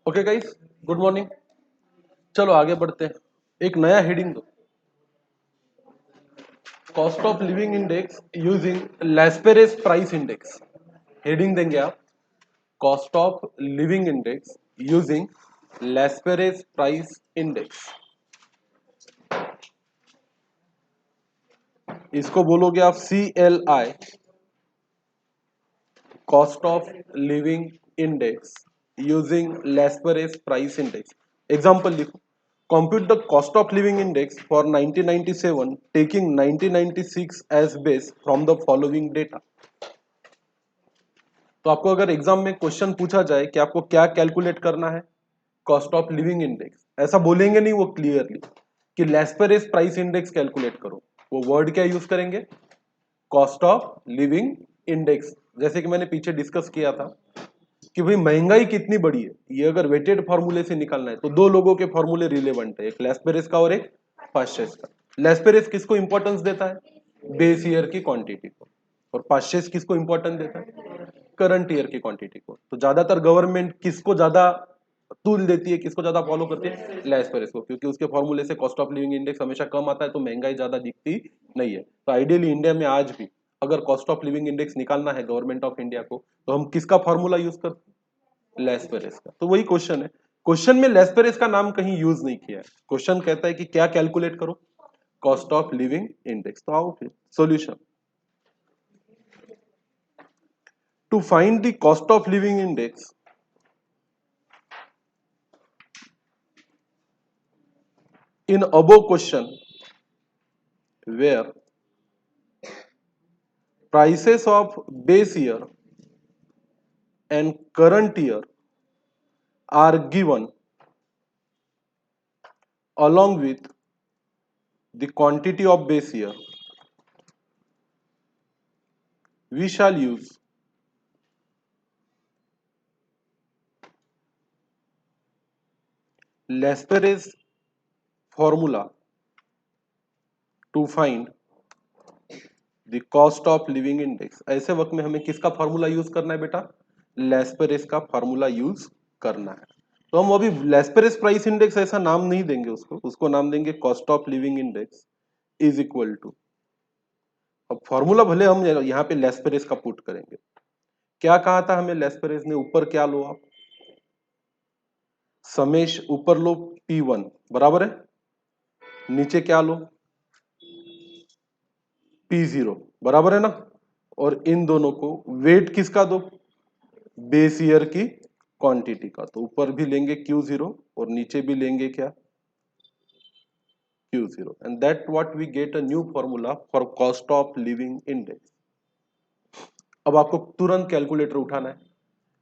Okay guys, good morning. चलो आगे बढ़ते हैं। एक नया हेडिंग दो, cost of living index using Laspeyres price index. Heading देंगे आप, cost of living index using Laspeyres price index. इसको बोलोगे आप CLI, cost of living index using Laspeyres price index. Example लिखो, compute the cost of living index for 1997 taking 1996 as base from the following data। तो आपको अगर exam में question पूछा जाए कि आपको क्या कैलकुलेट करना है, कॉस्ट ऑफ लिविंग इंडेक्स, ऐसा बोलेंगे नहीं वो क्लियरली कि लैस्पेरेस प्राइस इंडेक्स कैलकुलेट करो। वो वर्ड क्या यूज करेंगे, कॉस्ट ऑफ लिविंग इंडेक्स। जैसे कि मैंने पीछे डिस्कस किया था कि भाई महंगाई कितनी बड़ी है, ये अगर वेटेड फॉर्मूले से निकालना है तो दो लोगों के फॉर्मूले रिलेवेंट है, एक लैस्पेरेस का और एक पास्चेस का। लैस्पेरेस किसको इंपॉर्टेंस देता है, बेस ईयर की क्वांटिटी को, और पास्चेस किसको इंपॉर्टेंस देता है, करंट ईयर की क्वांटिटी को। तो ज्यादातर गवर्नमेंट किसको ज्यादा टूल देती है, किसको ज्यादा फॉलो करती है, लैस्पेरेस को, क्योंकि उसके फॉर्मूले से कॉस्ट ऑफ लिविंग इंडेक्स हमेशा कम आता है तो महंगाई ज्यादा दिखती नहीं है। तो आइडियली इंडिया में आज भी अगर कॉस्ट ऑफ लिविंग इंडेक्स निकालना है गवर्नमेंट ऑफ इंडिया को, तो हम किसका फॉर्मूला यूज करते हैं, लैस्पेरेस का। तो वही क्वेश्चन है, क्वेश्चन में लैस्पेरेस का नाम कहीं यूज नहीं किया है। क्वेश्चन कहता है कि क्या कैलकुलेट करो, कॉस्ट ऑफ लिविंग इंडेक्स। तो आओ फिर solution. To find the cost of living index in above question where prices of base year and current year are given along with the quantity of base year, we shall use Lespérez formula to find the cost of living index। ऐसे वक्त में हमें किसका formula use करना है बेटा, लेस्पेरेस का formula use करना है। तो हम अभी लेस्पेरेस प्राइस इंडेक्स ऐसा नाम नहीं देंगे उसको, उसको नाम देंगे cost of living index is equal to. अब फॉर्मूला भले हम यहाँ पे लेस्पेरेस का पुट करेंगे। क्या कहा था हमें लेस्पेरेस ने, ऊपर क्या लो आप, समेश ऊपर लो P1 बराबर है, नीचे क्या लो P0 बराबर है ना, और इन दोनों को वेट किसका दो, बेस ईयर की क्वांटिटी का। तो ऊपर भी लेंगे Q0 और नीचे भी लेंगे क्या, Q0, and that what we get a new formula for cost of living index. अब आपको तुरंत कैलकुलेटर उठाना है,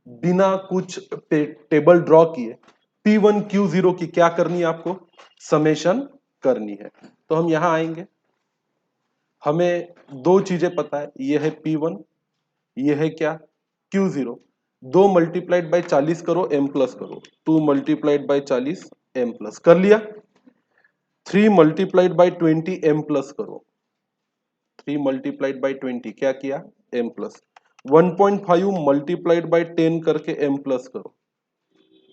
बिना कुछ टेबल ड्रॉ किए P1 Q0 की क्या करनी है आपको, समेशन करनी है। तो हम यहां आएंगे, हमें दो चीजें पता है, ये है P1, ये है क्या Q0। दो मल्टीप्लाइड बाय 40 करो, m प्लस करो, 2 मल्टीप्लाइड बाय 40 m प्लस कर लिया। 3 मल्टीप्लाइड बाय 20 m प्लस करो, 3 मल्टीप्लाइड बाय 20 क्या किया, m प्लस। 1.5 मल्टीप्लाइड बाय 10 करके m प्लस करो,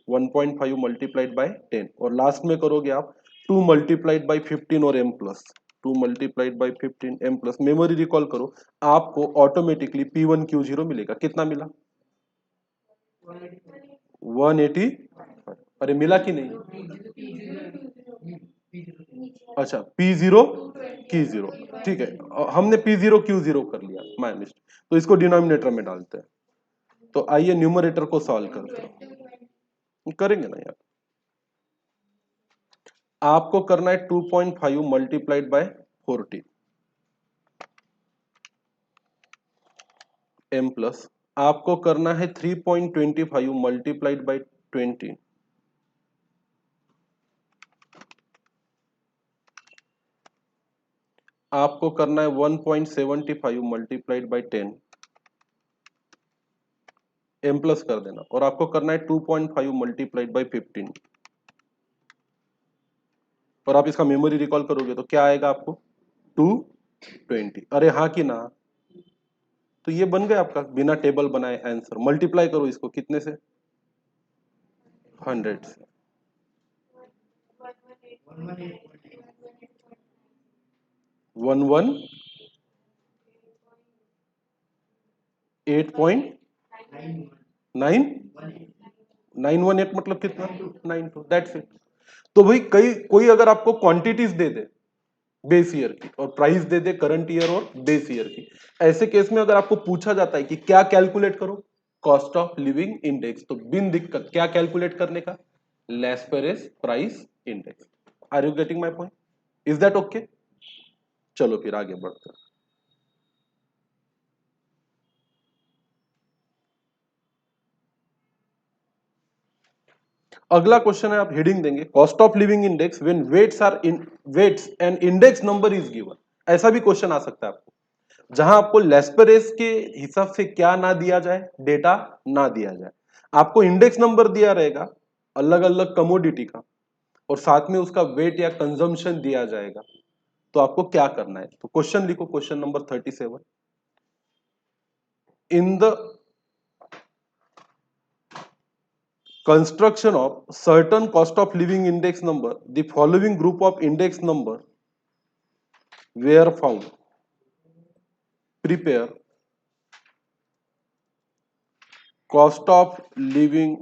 1.5 मल्टीप्लाइड बाय 10, और लास्ट में करोगे आप 2 मल्टीप्लाइड बाय 15 और m plus, 2 multiplied by 15 m plus. Memory recall करो, आपको ऑटोमेटिकली P1 Q0 मिलेगा। कितना मिला, 180। अरे मिला कि नहीं, अच्छा P0 Q0, ठीक है। हमने P0 Q0 कर लिया, माय मिस्टेक। तो इसको डिनोमिनेटर में डालते हैं। तो आइए न्यूमरेटर को सॉल्व करते हैं, करेंगे ना यार। आपको करना है 2.5 मल्टीप्लाइड बाय 40 m प्लस, आपको करना है 3.25 मल्टीप्लाइड बाय 20, आपको करना है 1.75 मल्टीप्लाइड बाय 10 m प्लस कर देना, और आपको करना है 2.5 मल्टीप्लाइड बाय 15, और आप इसका मेमोरी रिकॉल करोगे तो क्या आएगा आपको 220। अरे हाँ कि ना, तो ये बन गया आपका बिना टेबल बनाए आंसर। मल्टीप्लाई करो इसको कितने से, 100 से 118.918 मतलब कितना 92 दैट्स इट। तो भाई कोई अगर आपको क्वांटिटीज दे दे बेस ईयर की और प्राइस दे दे करंट ईयर और बेस ईयर की, ऐसे केस में अगर आपको पूछा जाता है कि क्या कैलकुलेट करो, कॉस्ट ऑफ लिविंग इंडेक्स, तो बिन दिक्कत क्या कैलकुलेट करने का, Laspeyres price index. Are you getting my point? Is that okay? चलो फिर आगे बढ़ते हैं। अगला क्वेश्चन है, आप हेडिंग देंगे cost of living index when weights and index number is given. ऐसा भी क्वेश्चन आ सकता है आपको, जहां आपको लेस्पेरेस के हिसाब से क्या ना दिया जाए, डेटा ना दिया जाए, आपको इंडेक्स नंबर दिया रहेगा अलग अलग कमोडिटी का, और साथ में उसका वेट या कंजम्पशन दिया जाएगा। तो आपको क्या करना है, तो क्वेश्चन लिखो, question number 37। In the construction of certain cost of living index number, the following group of index number were found. Prepare cost of living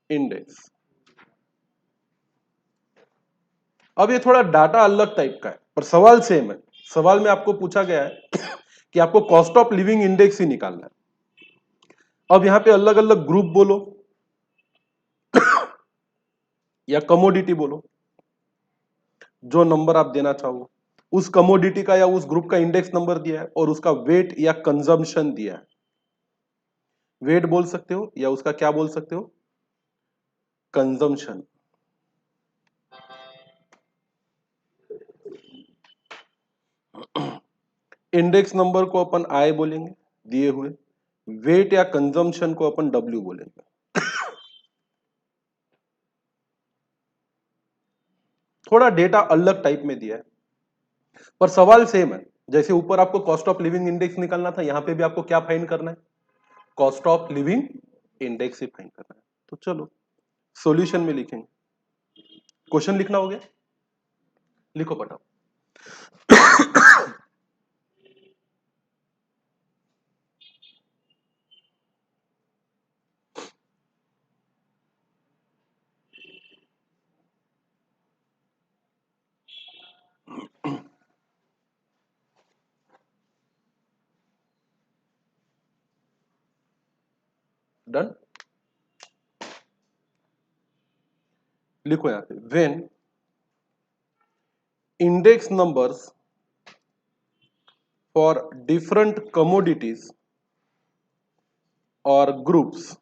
index। अब ये थोड़ा डाटा अलग टाइप का है पर सवाल सेम है। सवाल में आपको पूछा गया है कि आपको कॉस्ट ऑफ लिविंग इंडेक्स ही निकालना है। अब यहां पे अलग अलग ग्रुप बोलो या कमोडिटी बोलो, जो नंबर आप देना चाहो, उस कमोडिटी का या उस ग्रुप का इंडेक्स नंबर दिया है और उसका वेट या कंजम्पशन दिया है। वेट बोल सकते हो या उसका क्या बोल सकते हो, कंजम्पशन। इंडेक्स नंबर को अपन आई बोलेंगे दिए हुए, वेट या कंजम्पशन को अपन डब्ल्यू बोलेंगे। थोड़ा डेटा अलग टाइप में दिया है पर सवाल सेम है। जैसे ऊपर आपको कॉस्ट ऑफ लिविंग इंडेक्स निकालना था, यहां पे भी आपको क्या फाइंड करना है, cost of living index he find करना है। तो चलो सॉल्यूशन में लिखेंगे। क्वेश्चन लिखना हो गया, लिखो पटाओ। डन, लिखो यहां पे, when index numbers for different commodities or groups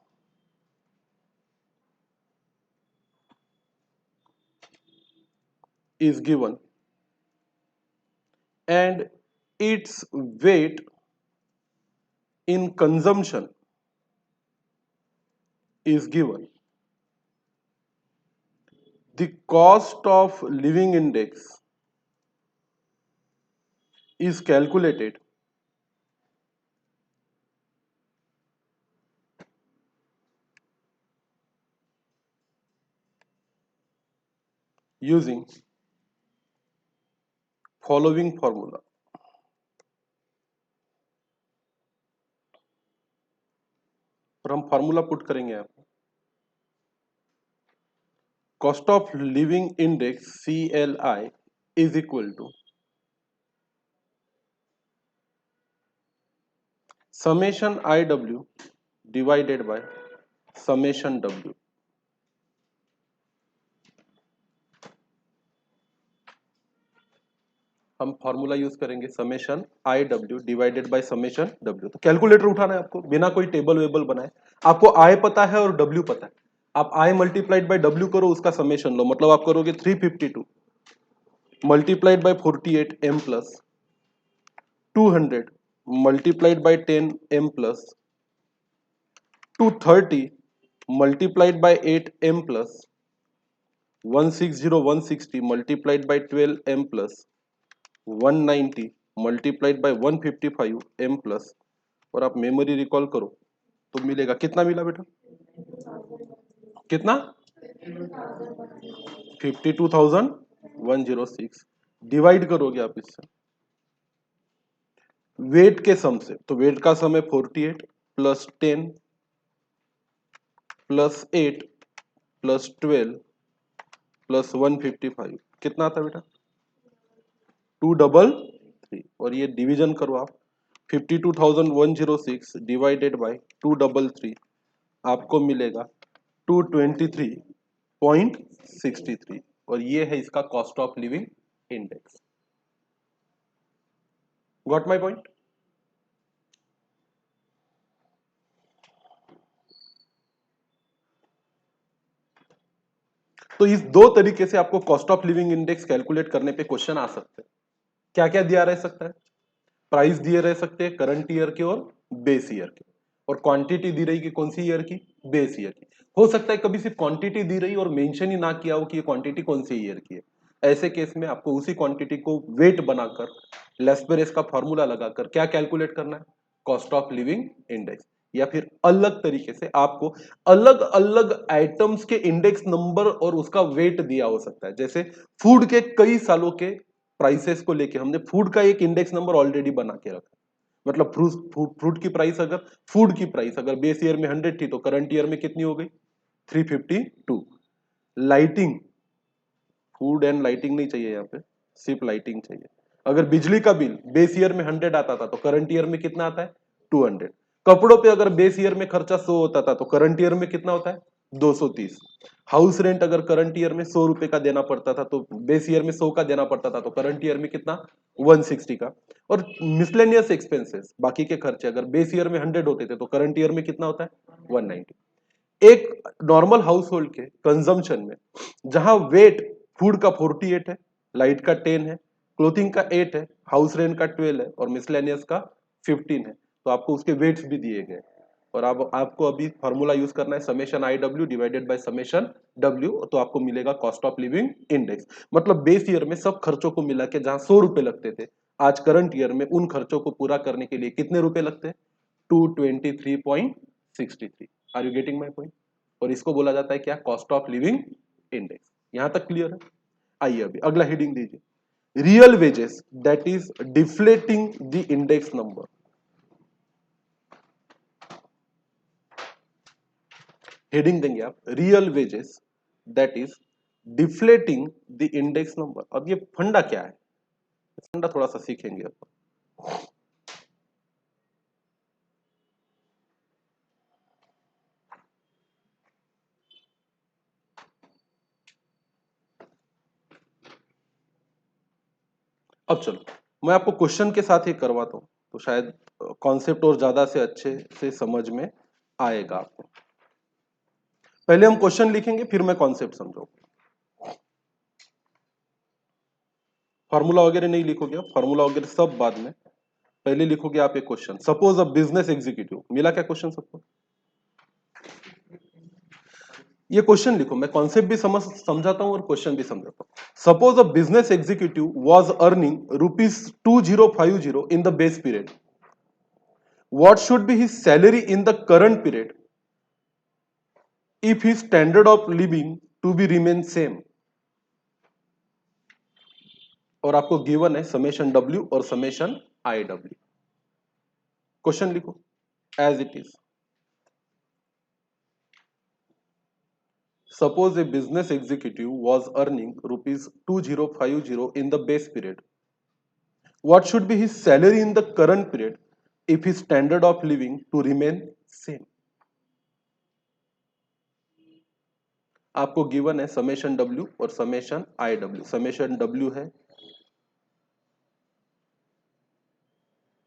is given and its weight in consumption is given, the cost of living index is calculated using following formula। और हम फॉर्मूला पुट करेंगे यहाँ पे, cost of living index CLI is equal to summation IW divided by summation W। हम formula use करेंगे summation IW divided by summation W। तो calculator उठाना है आपको बिना कोई टेबल वेबल बनाए। आपको I पता है और W पता है, आप I मल्टीप्लाइड बाय W करो, उसका समेशन लो, मतलब आप करोगे 352 multiplied by 48 M plus 200 multiplied by 10 M plus 230 multiplied by 8 M plus 160 multiplied by 12 M plus 190 multiplied by 155 M plus, और आप मेमोरी रिकॉल करो तो मिलेगा, कितना मिला बेटा, कितना 52,106 डिवाइड करोगे आप इससे वेट के सम से, तो वेट का सम है 48 प्लस 10 प्लस 8 प्लस 12 प्लस 155 कितना आता बेटा 233 और ये डिवीजन करो आप 52,106 डिवाइडेड बाय 233 आपको मिलेगा 223.63 और ये है इसका cost of living index. Got my point. तो इस दो तरीके से आपको cost of living index calculate करने पे क्वेश्चन आ सकते हैं। क्या क्या दिया रह सकता है, प्राइस दिए रह सकते हैं करंट ईयर के और बेस ईयर के, और क्वांटिटी दी रही कि कौन सी ईयर की, बेस ईयर की। हो सकता है कभी सिर्फ क्वांटिटी दी रही और मेंशन ही ना किया हो कि ये क्वांटिटी कौन सी ईयर की है। ऐसे केस में आपको उसी क्वांटिटी को वेट बनाकर लेस्पेरेस का फॉर्मूला लगाकर क्या कैलकुलेट करना है, कॉस्ट ऑफ लिविंग इंडेक्स। या फिर अलग तरीके से आपको अलग अलग आइटम्स के इंडेक्स नंबर और उसका वेट दिया हो सकता है। जैसे फूड के कई सालों के प्राइसेस को लेके हमने फूड का एक इंडेक्स नंबर ऑलरेडी बना के रखा। मतलब फ्रूट की प्राइस अगर फूड की प्राइस अगर बेस ईयर में 100 थी तो करंट ईयर में कितनी हो गई 352। लाइटिंग, फूड एंड लाइटिंग नहीं चाहिए यहाँ पे, सिर्फ लाइटिंग चाहिए। अगर बिजली का बिल बेस ईयर में 100 आता था तो करंट ईयर में कितना आता है 200। कपड़ों पे अगर बेस ईयर में खर्चा 100 होता था तो करंट ईयर में कितना होता है 230। हाउस रेंट अगर करंट ईयर में 100 रुपए का देना पड़ता था तो बेस ईयर में 100 का देना पड़ता था तो करंट ईयर में कितना 160 का। और मिसलेनियस एक्सपेंसेस बाकी के खर्चे अगर बेस ईयर में 100 होते थे तो करंट ईयर में कितना होता है 190। एक नॉर्मल हाउस होल्ड के कंजम्पशन में जहां वेट फूड का 48 है, लाइट का 10 है, क्लोथिंग का 8 है, हाउस रेंट का 12 है और मिसलेनियस का 15 है, तो आपको उसके वेट्स भी दिए गए। और अब आपको अभी फॉर्मूला यूज करना है summation I W divided by summation W, तो आपको मिलेगा कॉस्ट ऑफ लिविंग इंडेक्स। मतलब बेस ईयर में सब खर्चों को मिला के जहां 100 रुपए लगते थे, आज करंट ईयर में उन खर्चों को पूरा करने के लिए कितने रुपए लगते हैं 223.63। Are you getting my point. और इसको बोला जाता है क्या, कॉस्ट ऑफ लिविंग इंडेक्स। यहां तक क्लियर है। आइए अभी अगला हेडिंग दीजिए, real wages that is deflating the index number. Heading देंगे आप real wages that is deflating the index number. अब ये फंडा क्या है, फंडा थोड़ा सा सीखेंगे अब। अब चलो मैं आपको क्वेश्चन के साथ ही करवाता हूं तो शायद कॉन्सेप्ट और ज्यादा से अच्छे से समझ में आएगा आपको। पहले हम क्वेश्चन लिखेंगे फिर मैं कॉन्सेप्ट समझाऊंगा। फार्मूला वगैरह नहीं लिखोगे, फार्मूला वगैरह सब बाद में, पहले लिखोगे आप एक question. Suppose a business executive, मिला क्या क्वेश्चन सबको, ये क्वेश्चन लिखो, मैं कॉन्सेप्ट भी समझाता हूं और क्वेश्चन भी समझाता हूं। Suppose a business executive was earning ₹2050 in the base period, what should be his salary in the current period if his standard of living to be remain same. और आपको गिवन है समेशन डब्ल्यू और summation I W. Question लिखो as it is. Suppose a business executive was earning ₹2050 in the base period. What should be his salary in the current period if his standard of living to remain same? आपको गिवन है summation W और summation I W. Summation W है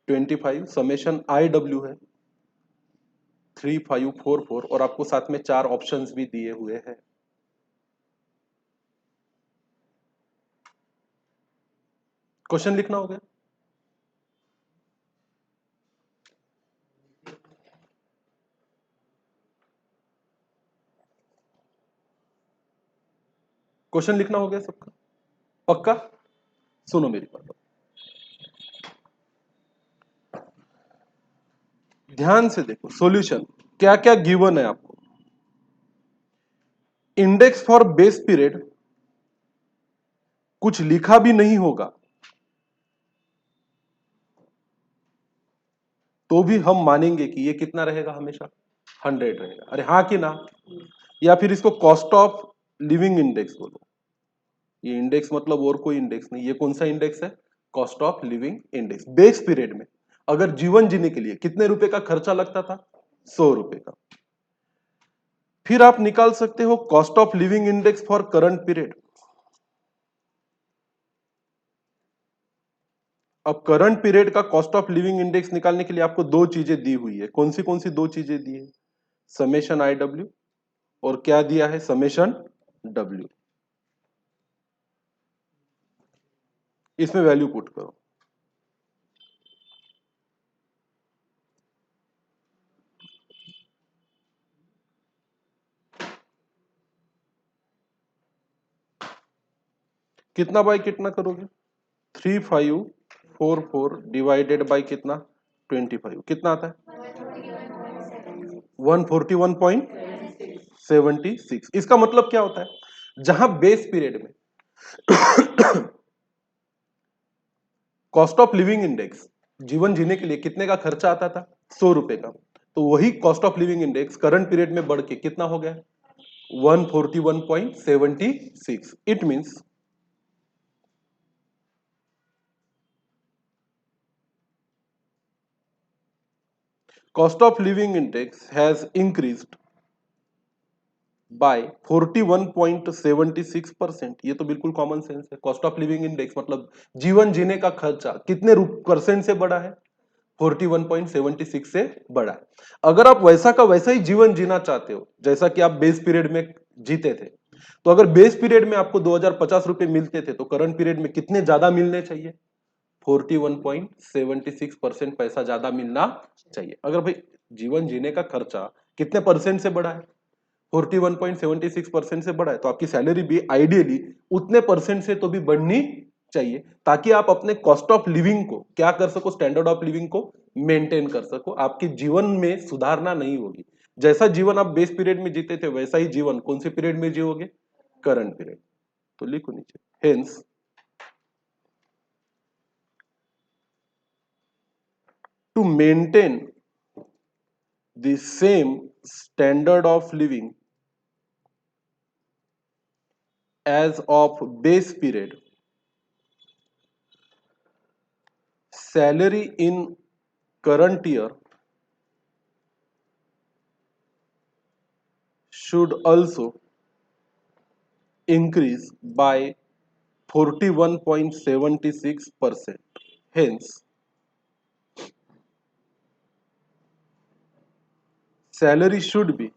25, summation I W है 3544 और आपको साथ में 4 ऑप्शंस भी दिए हुए हैं। क्वेश्चन लिखना होगा। क्वेश्चन लिखना हो गया सबका पक्का। सुनो मेरी बात, ध्यान से देखो सॉल्यूशन क्या क्या गिवन है आपको। इंडेक्स फॉर बेस पीरियड कुछ लिखा भी नहीं होगा तो भी हम मानेंगे कि ये कितना रहेगा, हमेशा 100 रहेगा। अरे हाँ कि ना? या फिर इसको कॉस्ट ऑफ लिविंग इंडेक्स बोलो। ये इंडेक्स मतलब और कोई इंडेक्स नहीं, ये कौन सा इंडेक्स है? Cost of living index. Base period में अगर जीवन जीने के लिए कितने रुपए का खर्चा लगता था? 100 रुपए का। फिर आप निकाल सकते हो cost of living index for current period. अब करंट पीरियड का कॉस्ट ऑफ लिविंग इंडेक्स निकालने के लिए आपको दो चीजें दी हुई है। कौन सी दो चीजें दी है? समेशन आई डब्ल्यू, और क्या दिया है? Summation W. इसमें वैल्यू पुट करो। कितना बाय कितना करोगे? 3544 डिवाइडेड बाय कितना? 25 कितना आता है? 141.76। इसका मतलब क्या होता है? जहां बेस पीरियड में कॉस्ट ऑफ लिविंग इंडेक्स जीवन जीने के लिए कितने का खर्चा आता था? 100 रुपए का। तो वही cost of living index current period में बढ़ के कितना हो गया? 141.76। It means cost of living index has increased by 41.76%। ये तो बिल्कुल कॉमन सेंस है। कॉस्ट ऑफ लिविंग इंडेक्स मतलब जीवन जीने का खर्चा कितने परसेंट से बढ़ा है? 41.76 से बढ़ा है। अगर आप वैसा का वैसा ही जीवन जीना चाहते हो जैसा कि आप बेस पीरियड में जीते थे, तो अगर बेस पीरियड में आपको 2050 रुपए मिलते थे तो करंट पीरियड में कितने ज्यादा मिलने चाहिए? 41.76% पैसा ज्यादा मिलना चाहिए। अगर भाई जीवन जीने का खर्चा कितने परसेंट से बढ़ा है? 41.76% से बढ़ा है, तो आपकी सैलरी भी आइडियली उतने परसेंट से तो भी बढ़नी चाहिए, ताकि आप अपने कॉस्ट ऑफ लिविंग को क्या कर सको? स्टैंडर्ड ऑफ लिविंग को मेंटेन कर सको। आपके जीवन में सुधारना नहीं होगी। जैसा जीवन आप बेस पीरियड में जीते थे वैसा ही जीवन कौन से पीरियड में जियोगे? Current period. तो लिखो नीचे, hence to maintain the same standard of living as of base period, salary in current year should also increase by 41.76%. Hence, salary should be,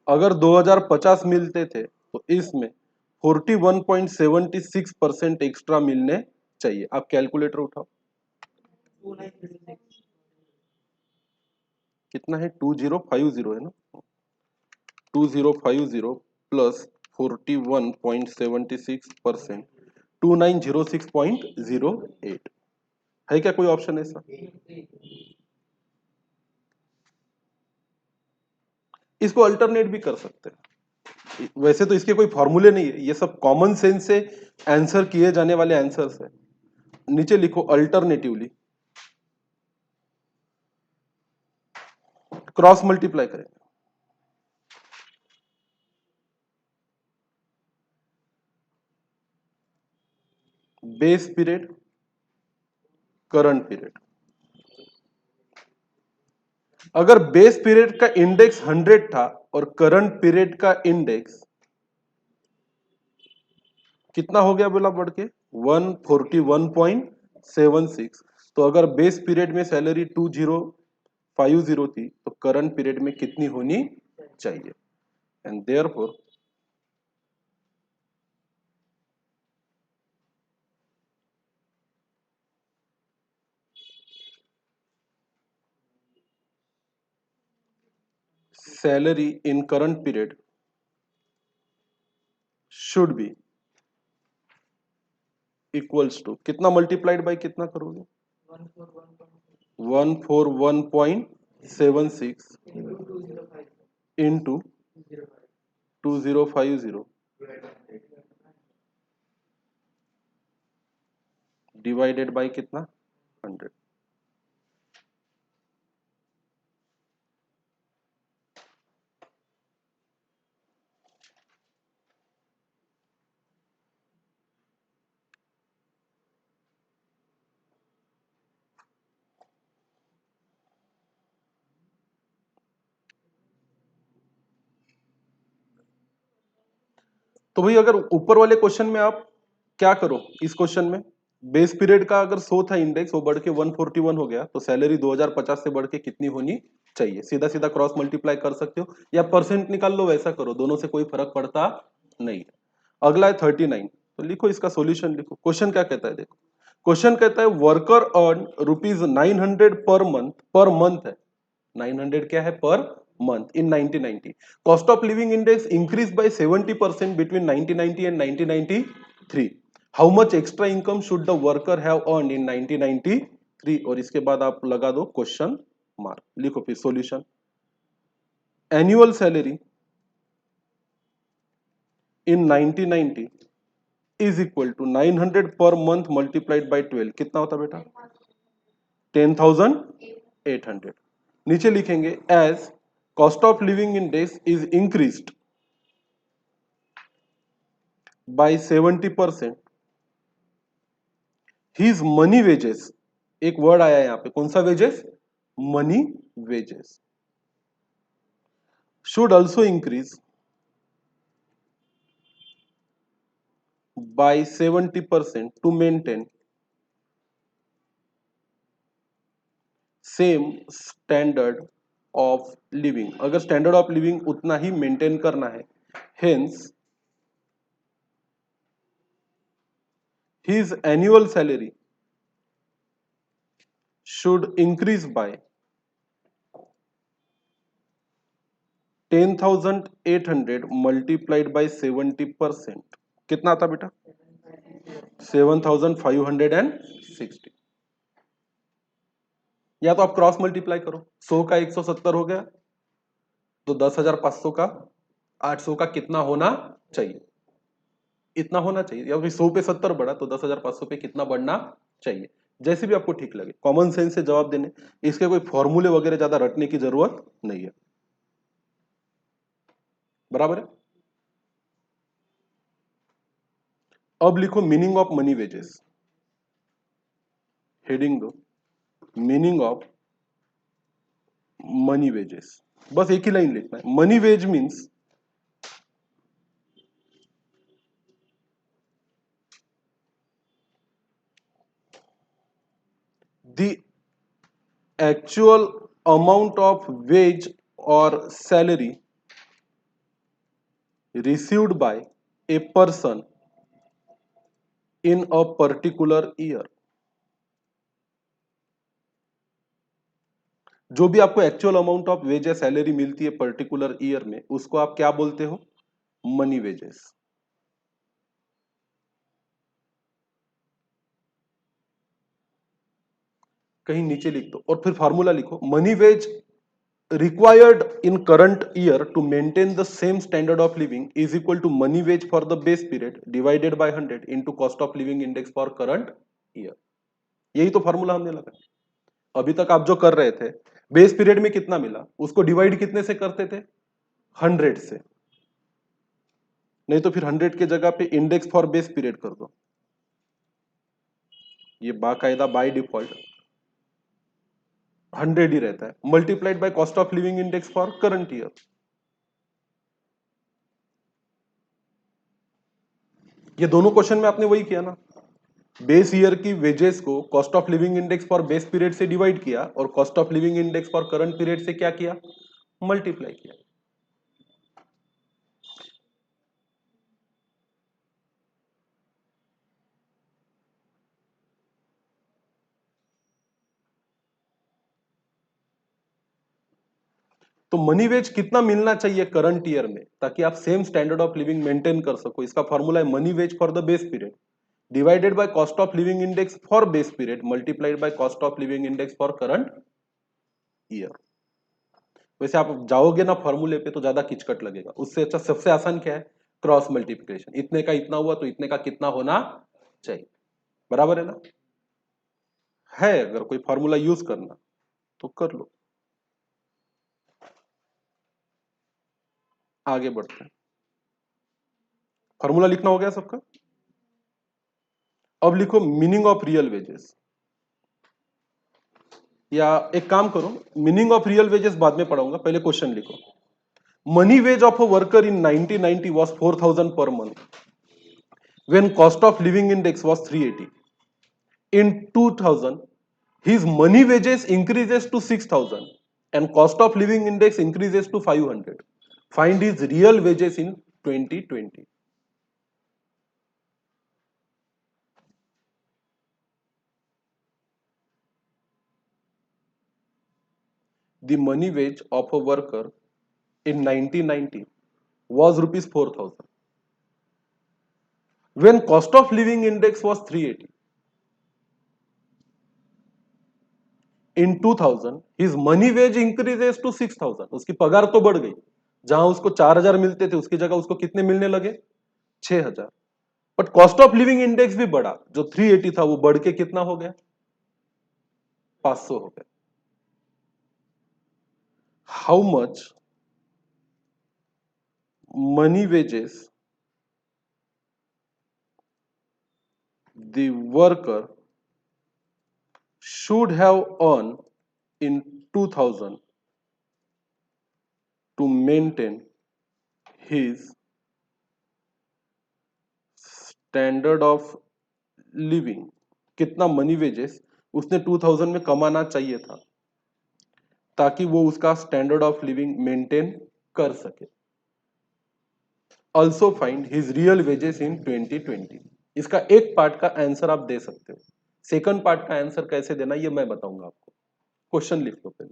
अगर 2050 मिलते थे तो इसमें 41.76% एक्स्ट्रा मिलने चाहिए। आप कैलकुलेटर उठाओ, कितना है? 2050 है ना? 2050 प्लस 41.76%, 2906.08। है क्या कोई ऑप्शन ऐसा? इसको अल्टरनेट भी कर सकते हैं। वैसे तो इसके कोई फॉर्मूले नहीं है, ये सब कॉमन सेंस से आंसर किए जाने वाले आंसर्स है। नीचे लिखो अल्टरनेटिवली, क्रॉस मल्टीप्लाई करेंगे। Base period, current period. अगर बेस पीरियड का इंडेक्स 100 था और करंट पीरियड का इंडेक्स कितना हो गया बोला बढ़ के? 141.76। तो अगर बेस पीरियड में सैलरी 2050 थी तो करंट पीरियड में कितनी होनी चाहिए? And therefore salary in current period should be equals to, कितना मल्टीप्लाइड बाय कितना करोगे? 141.76 इंटू 2050 डिवाइडेड बाय कितना 100। तो भाई अगर ऊपर वाले क्वेश्चन में आप क्या करो, इस क्वेश्चन में बेस पीरियड का अगर 100 था इंडेक्स, वो बढ़ के 141 हो गया, तो सैलरी 2050 से बढ़ के कितनी होनी चाहिए? सीधा सीधा क्रॉस मल्टीप्लाई कर सकते हो या परसेंट निकाल लो, वैसा करो, दोनों से कोई फर्क पड़ता नहीं है। अगला है 39, तो लिखो इसका सोल्यूशन लिखो। क्वेश्चन क्या कहता है देखो, क्वेश्चन कहता है वर्कर अर्न ₹900 पर मंथ है, 900 क्या है पर month in 1990. Cost of living index increased by 70% between 1990 and 1993. How much extra income should the worker have earned in 1993? और इसके बाद आप लगा दो क्वेश्चन मार्क, लिखो फिर solution. Annual salary in 1990 is equal to 900 per month multiplied by 12, कितना होता बेटा 10,800। नीचे लिखेंगे as cost of living index is increased by 70%, his money wages, एक वर्ड आया यहां पे, कौन सा wages? Money wages should also increase by 70% to maintain same standard of living. अगर स्टैंडर्ड ऑफ लिविंग उतना ही मेंटेन करना है, hence his annual salary should increase by 10,800 multiplied by 70%, कितना आता बेटा 7,560। या तो आप क्रॉस मल्टीप्लाई करो, 100 का 170 हो गया, तो 10,500 का 800 का कितना होना चाहिए, इतना होना चाहिए, या फिर 100 पे 70 बढ़ा तो 10,500 पे कितना बढ़ना चाहिए, जैसे भी आपको ठीक लगे, कॉमन सेंस से जवाब देने, इसके कोई फॉर्मूले वगैरह ज्यादा रटने की जरूरत नहीं है। बराबर है। अब लिखो meaning of money wages, heading दो मीनिंग ऑफ मनी वेजेस, बस एक ही लाइन लिखना है। Money wage means the actual amount of wage or salary received by a person in a particular year। जो भी आपको एक्चुअल अमाउंट ऑफ वेज या सैलरी मिलती है पर्टिकुलर ईयर में, उसको आप क्या बोलते हो? Money wages. कहीं नीचे लिख दो और फिर फॉर्मूला लिखो, money wage required in current year to maintain the same standard of living is equal to money wage for the base period divided by 100 into cost of living index for current year। यही तो formula हमने लगा। अभी तक आप जो कर रहे थे, बेस पीरियड में कितना मिला उसको डिवाइड कितने से करते थे? 100 से। नहीं तो फिर 100 के जगह पे इंडेक्स फॉर बेस पीरियड कर दो, ये बाकायदा बाय डिफॉल्ट 100 ही रहता है, multiplied by cost of living index for current year. ये दोनों क्वेश्चन में आपने वही किया ना, बेस ईयर की वेजेस को cost of living index for base period से डिवाइड किया और cost of living index for current period से क्या किया? मल्टीप्लाई किया। तो मनी वेज कितना मिलना चाहिए करंट ईयर में ताकि आप same standard of living maintain कर सको? इसका फॉर्मूला है money ways for the base period divided by cost of living index for base period multiplied by cost of living index for current year. वैसे आप जाओगे ना फॉर्मूले पे तो ज्यादा किचकट लगेगा, उससे अच्छा सबसे आसान क्या है, क्रॉस मल्टीप्लिकेशन। इतने का इतना हुआ तो इतने का कितना होना चाहिए, बराबर है ना। है अगर कोई फॉर्मूला यूज करना तो कर लो। आगे बढ़ते हैं, फॉर्मूला लिखना हो गया सबका। अब लिखो मीनिंग ऑफ रियल वेजेस, या एक काम करो, मीनिंग ऑफ रियल वेजेस बाद में पढ़ाऊंगा, पहले क्वेश्चन लिखो। Money ways of a worker in 1990 was 4,000 per month when cost of living index was 380. In 2000 his money wages increases to 6,000 and cost of living index increases to 500. Find his real wages in 2020. The money wage of a worker in 1990 was rupees 4,000 when cost of living index was 380. In 2000 his money wage increases to 6,000. उसकी पगार तो बढ़ गई, जहां उसको 4,000 मिलते थे उसकी जगह उसको कितने मिलने लगे, 6,000। But cost of living index भी बढ़ा, जो 380 था वो बढ़ के कितना हो गया, 500 हो गया। How much money wages the worker should have earned in 2000 to maintain his standard of living. कितना मनी वेजेस उसने 2000 में कमाना चाहिए था ताकि वो उसका स्टैंडर्ड ऑफ लिविंग मेंटेन कर सके। Also find his real wages in 2020। इसका एक पार्ट का आंसर आप दे सकते हो, सेकंड पार्ट का आंसर कैसे देना ये मैं बताऊंगा आपको। क्वेश्चन लिख लो पहले।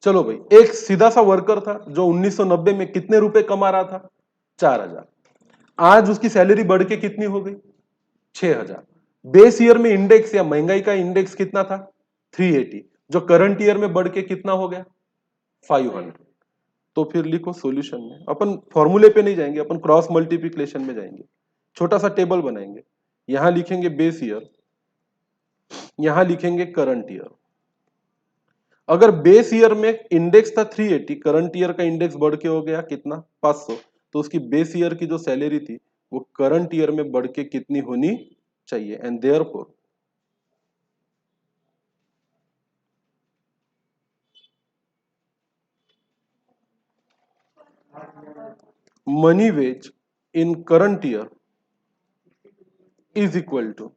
चलो भाई, एक सीधा सा वर्कर था जो 1990 में कितने रुपए कमा रहा था, 4,000। आज उसकी सैलरी बढ़ के कितनी हो गई, 6,000। बेस ईयर में इंडेक्स या महंगाई का इंडेक्स कितना था, 380, जो करंट ईयर में बढ़ के कितना हो गया, 500। तो फिर लिखो सॉल्यूशन में, अपन फॉर्मूले पे नहीं जाएंगे, अपन क्रॉस मल्टीप्लिकेशन में जाएंगे। छोटा सा टेबल बनाएंगे, यहां लिखेंगे बेस ईयर, यहां लिखेंगे करंट ईयर। अगर बेस ईयर में इंडेक्स था 380, करंट ईयर का इंडेक्स बढ़ के हो गया कितना, 500, तो उसकी बेस ईयर की जो सैलरी थी वो करंट ईयर में बढ़ के कितनी होनी चाहिए। And therefore money wage in current year is equal to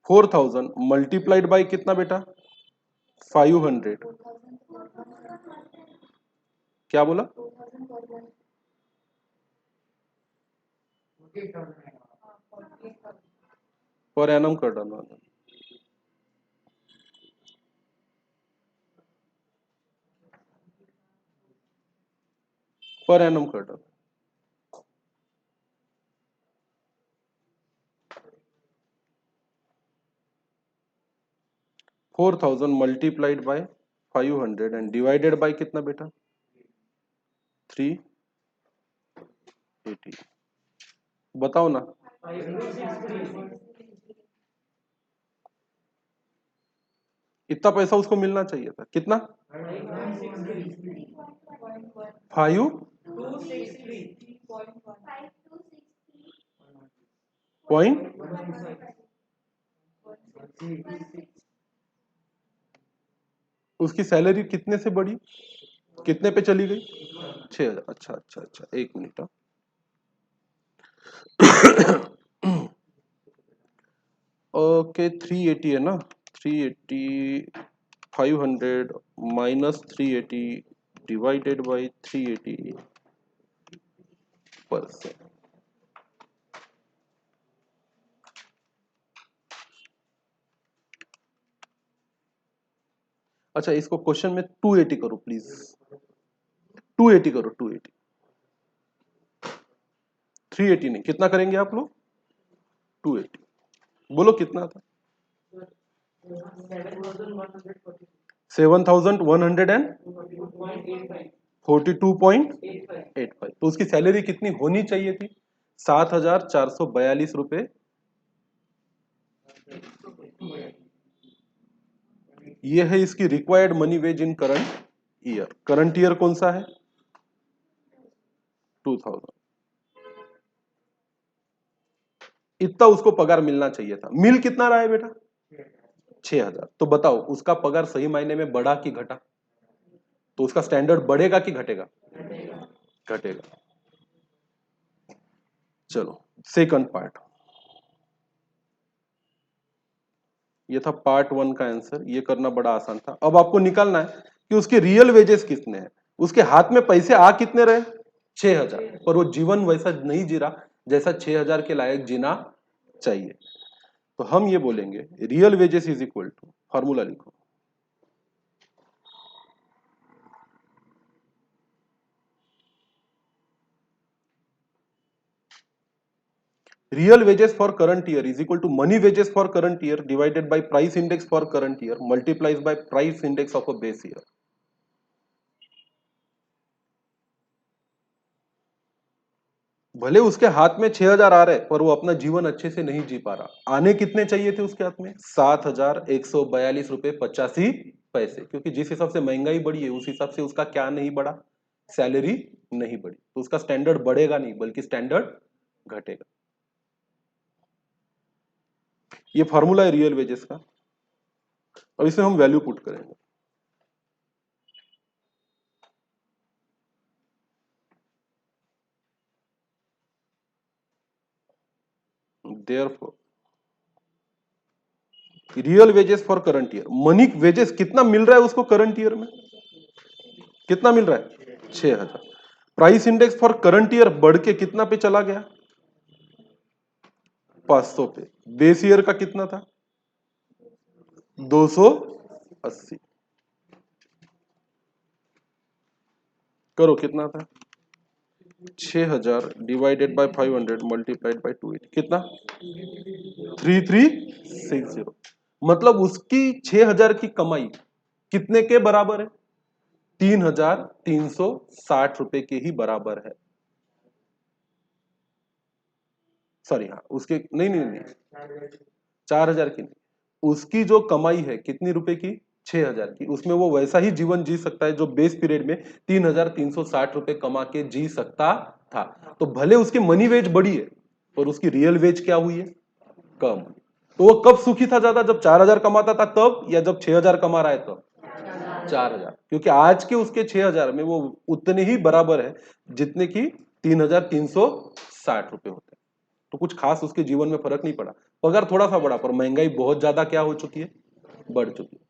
4,000 multiplied by कितना बेटा, 500। क्या बोला, पर एनम कर डालना, पर एनम कर डालना। 4,000 multiplied bye 500 and divided by कितना बेटा, 380। बताओ ना, इतना पैसा उसको मिलना चाहिए था, कितना, 5 पॉइंट। उसकी सैलरी कितने से बढ़ी, कितने पे चली गई, 6,000। अच्छा अच्छा अच्छा, एक मिनट। ओके 380 है ना, 380, 500 माइनस 380 डिवाइडेड बाई 380%। अच्छा, इसको क्वेश्चन में 280 करो प्लीज, 280 करो, 280। 380 नहीं, कितना करेंगे आप लोग? 280। बोलो कितना था? 7,142.85। तो उसकी सैलरी कितनी होनी चाहिए थी? 7,442 रुपए। ये है इसकी required money wage in current year. Current year कौन सा है? 2000। इतना उसको पगार मिलना चाहिए था। मिल कितना रहा है बेटा? 6,000। तो बताओ उसका पगार सही मायने में बढ़ा कि घटा? तो उसका स्टैंडर्ड बढ़ेगा कि घटेगा? घटेगा। चलो सेकंड पार्ट। ये था पार्ट 1 का आंसर। ये करना बड़ा आसान था। अब आपको निकालना है कि उसके रियल वेजेस कितने हैं। उसके हाथ में पैसे आ कितने रहे? 6,000। पर वो जीवन वैसा नहीं जी रहा जैसा 6,000 के लायक जीना चाहिए। तो हम ये बोलेंगे real wages is equal to, formula लिखो, real wages for current year is equal to money wages for current year divided by price index for current year multiplies by price index of a base year. भले उसके हाथ में 6,000 आ रहे पर वो अपना जीवन अच्छे से नहीं जी पा रहा। आने कितने चाहिए थे उसके हाथ में? 7,142 रुपए 85 पैसे। क्योंकि जिस हिसाब से महंगाई बढ़ी है उस हिसाब से उसका क्या नहीं बढ़ा? सैलरी नहीं बढ़ी। तो उसका स्टैंडर्ड बढ़ेगा नहीं बल्कि स्टैंडर्ड घटेगा। ये फॉर्मूला है रियल वेजेस का। अब इसमें हम वैल्यू पुट करेंगे। Therefore real wages for current year, money wages कितना मिल रहा है उसको करंट ईयर में? कितना मिल रहा है? 6,000। Price index for current year बढ़ के कितना पे चला गया? 500 पे। बेस ईयर का कितना था? 280। करो कितना था? 6,000 डिवाइडेड बाय 500 मल्टीप्लाइड बाय 280 कितना? 3360। मतलब उसकी 6,000 की कमाई कितने के बराबर है? 3,360 रुपए के ही बराबर है। सॉरी, हाँ उसके नहीं नहीं नहीं, 4,000 की नहीं। उसकी जो कमाई है कितनी रुपए की? 6,000 की। उसमें वो वैसा ही जीवन जी सकता है जो बेस पीरियड में 3,360 रुपए कमा के जी सकता था। तो भले उसकी मनी वेज बढ़ी है पर उसकी रियल वेज क्या हुई है? कम। तो वो कब सुखी था ज्यादा? जब 4,000 कमाता था तब, या जब 6,000 कमा रहा है तब? 4,000। क्योंकि आज के उसके 6,000 में वो उतने ही बराबर है जितने की 3,360 रुपए होते हैं। तो कुछ खास उसके जीवन में फर्क नहीं पड़ा। पगार थोड़ा सा बढ़ा पर महंगाई बहुत ज्यादा क्या हो चुकी है? बढ़ चुकी है।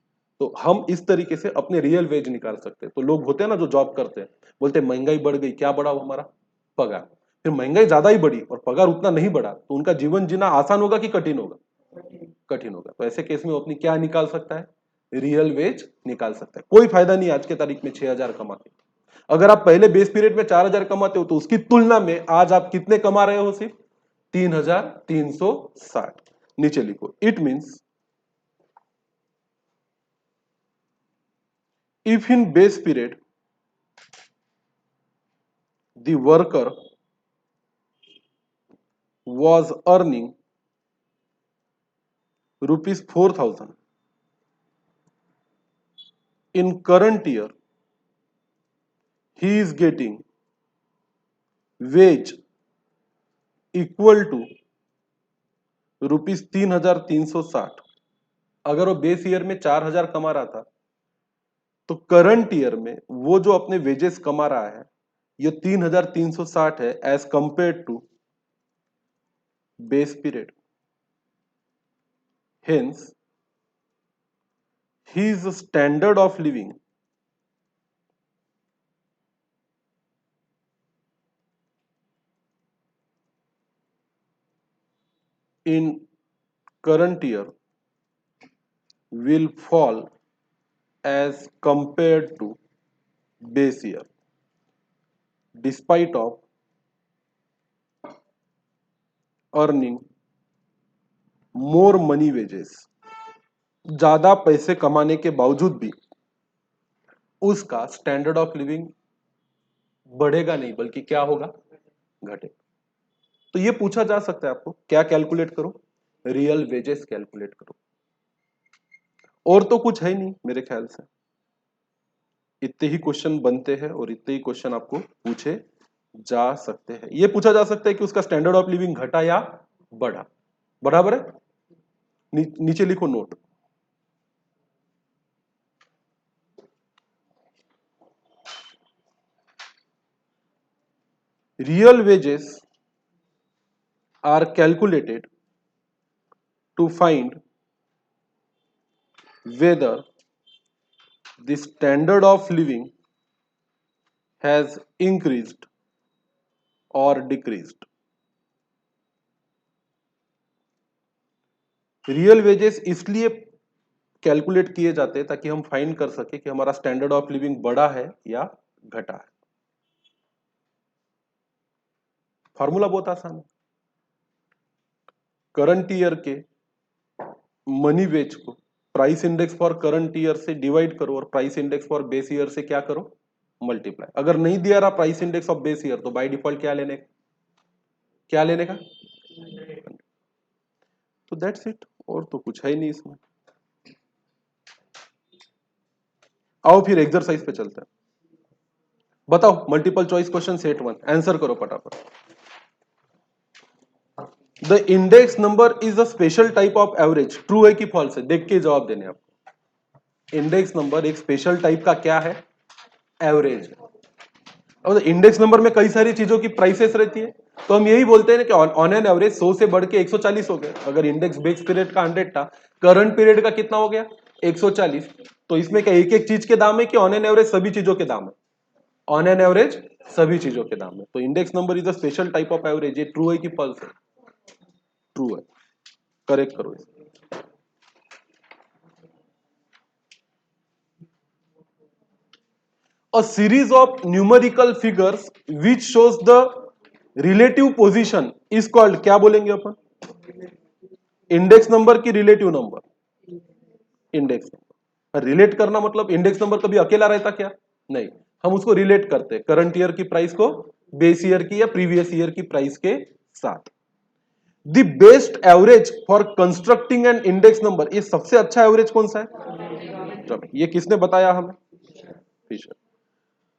तो हम इस तरीके से अपने रियल वेज निकाल सकते हैं। तो लोग होते हैं ना जो जॉब करते हैं, बोलते हैं महंगाई बढ़ गई, क्या बढ़ा हमारा? पगार। फिर महंगाई ज्यादा ही बढ़ी और पगार उतना नहीं बढ़ा तो उनका जीवन जीना आसान होगा कि कठिन होगा? कठिन होगा। तो ऐसे केस में वो अपनी क्या निकाल सकता है? रियल वेज निकाल सकता है। कोई फायदा नहीं आज के तारीख में 6,000 कमा के। अगर आप पहले बेस पीरियड में 4,000 कमाते हो तो उसकी तुलना में आज आप कितने कमा रहे हो? सिर्फ 3,360। नीचे लिखो, it means if in base period the worker was earning rupees 4,000, in current year he is getting wage equal to ₹3,360। अगर वो बेस ईयर में 4,000 कमा रहा था तो करंट ईयर में वो जो अपने वेजेस कमा रहा है ये 3,360 है as compare to base period. Hence, his standard of living in current year will fall as compared to base year, despite of earning more money wages, ज्यादा पैसे कमाने के बावजूद भी उसका स्टैंडर्ड ऑफ लिविंग बढ़ेगा नहीं, बल्कि क्या होगा, घटेगा। तो ये पूछा जा सकता है आपको, क्या कैलकुलेट करो, रियल वेजेस कैलकुलेट करो। और तो कुछ है नहीं मेरे ख्याल से, इतने ही क्वेश्चन बनते हैं और इतने ही क्वेश्चन आपको पूछे जा सकते हैं। ये पूछा जा सकता है कि उसका स्टैंडर्ड ऑफ लिविंग घटा या बढ़ा, बराबर है। नीचे लिखो note. Real wages are calculated to find whether the standard of living has increased or decreased. Real wages इसलिए कैलकुलेट किए जाते हैं ताकि हम फाइंड कर सके कि हमारा स्टैंडर्ड ऑफ लिविंग बढ़ा है या घटा है। फॉर्मूला बहुत आसान है। करंट ईयर के मनी वेज को price index for current year से डिवाइड करो और price index for base year से क्या करो, मल्टीप्लाई। अगर नहीं दिया रहा price index of base year तो बाय डिफॉल्ट क्या लेने का, तो दैट्स इट, और तो कुछ है ही नहीं इसमें। आओ फिर एक्सरसाइज पे चलते हैं। बताओ, multiple choice question set 1, answer करो फटाफट। The index number is a special type of average, true है कि फॉल्स है, देख के जवाब देने आपको। इंडेक्स नंबर एक स्पेशल टाइप का क्या है, एवरेज। और इंडेक्स नंबर में कई सारी चीजों की प्राइसेस रहती है, तो हम यही बोलते हैं कि ऑन एन एवरेज 100 से बढ़ के 140 हो गए। अगर इंडेक्स बेस पीरियड का 100 था, करंट पीरियड का कितना हो गया, 140। तो इसमें क्या एक एक चीज के दाम है कि ऑन एन एवरेज सभी चीजों के दाम है, ऑन एन एवरेज सभी चीजों के दाम है। तो index number is a special type of average. ये ट्रू है कि फॉल्स है, ट्रू है, करेक्ट करो इसे। A series of numerical figures which shows the relative position is called, क्या बोलेंगे अपन, इंडेक्स नंबर की relative number, index number. Relate करना मतलब इंडेक्स नंबर कभी अकेला रहता क्या, नहीं, हम उसको रिलेट करते हैं करंट ईयर की प्राइस को बेस ईयर की या प्रीवियस ईयर की प्राइस के साथ। The best average for constructing an index number, ये सबसे अच्छा एवरेज कौन सा है, ये किसने बताया हमें, Fisher.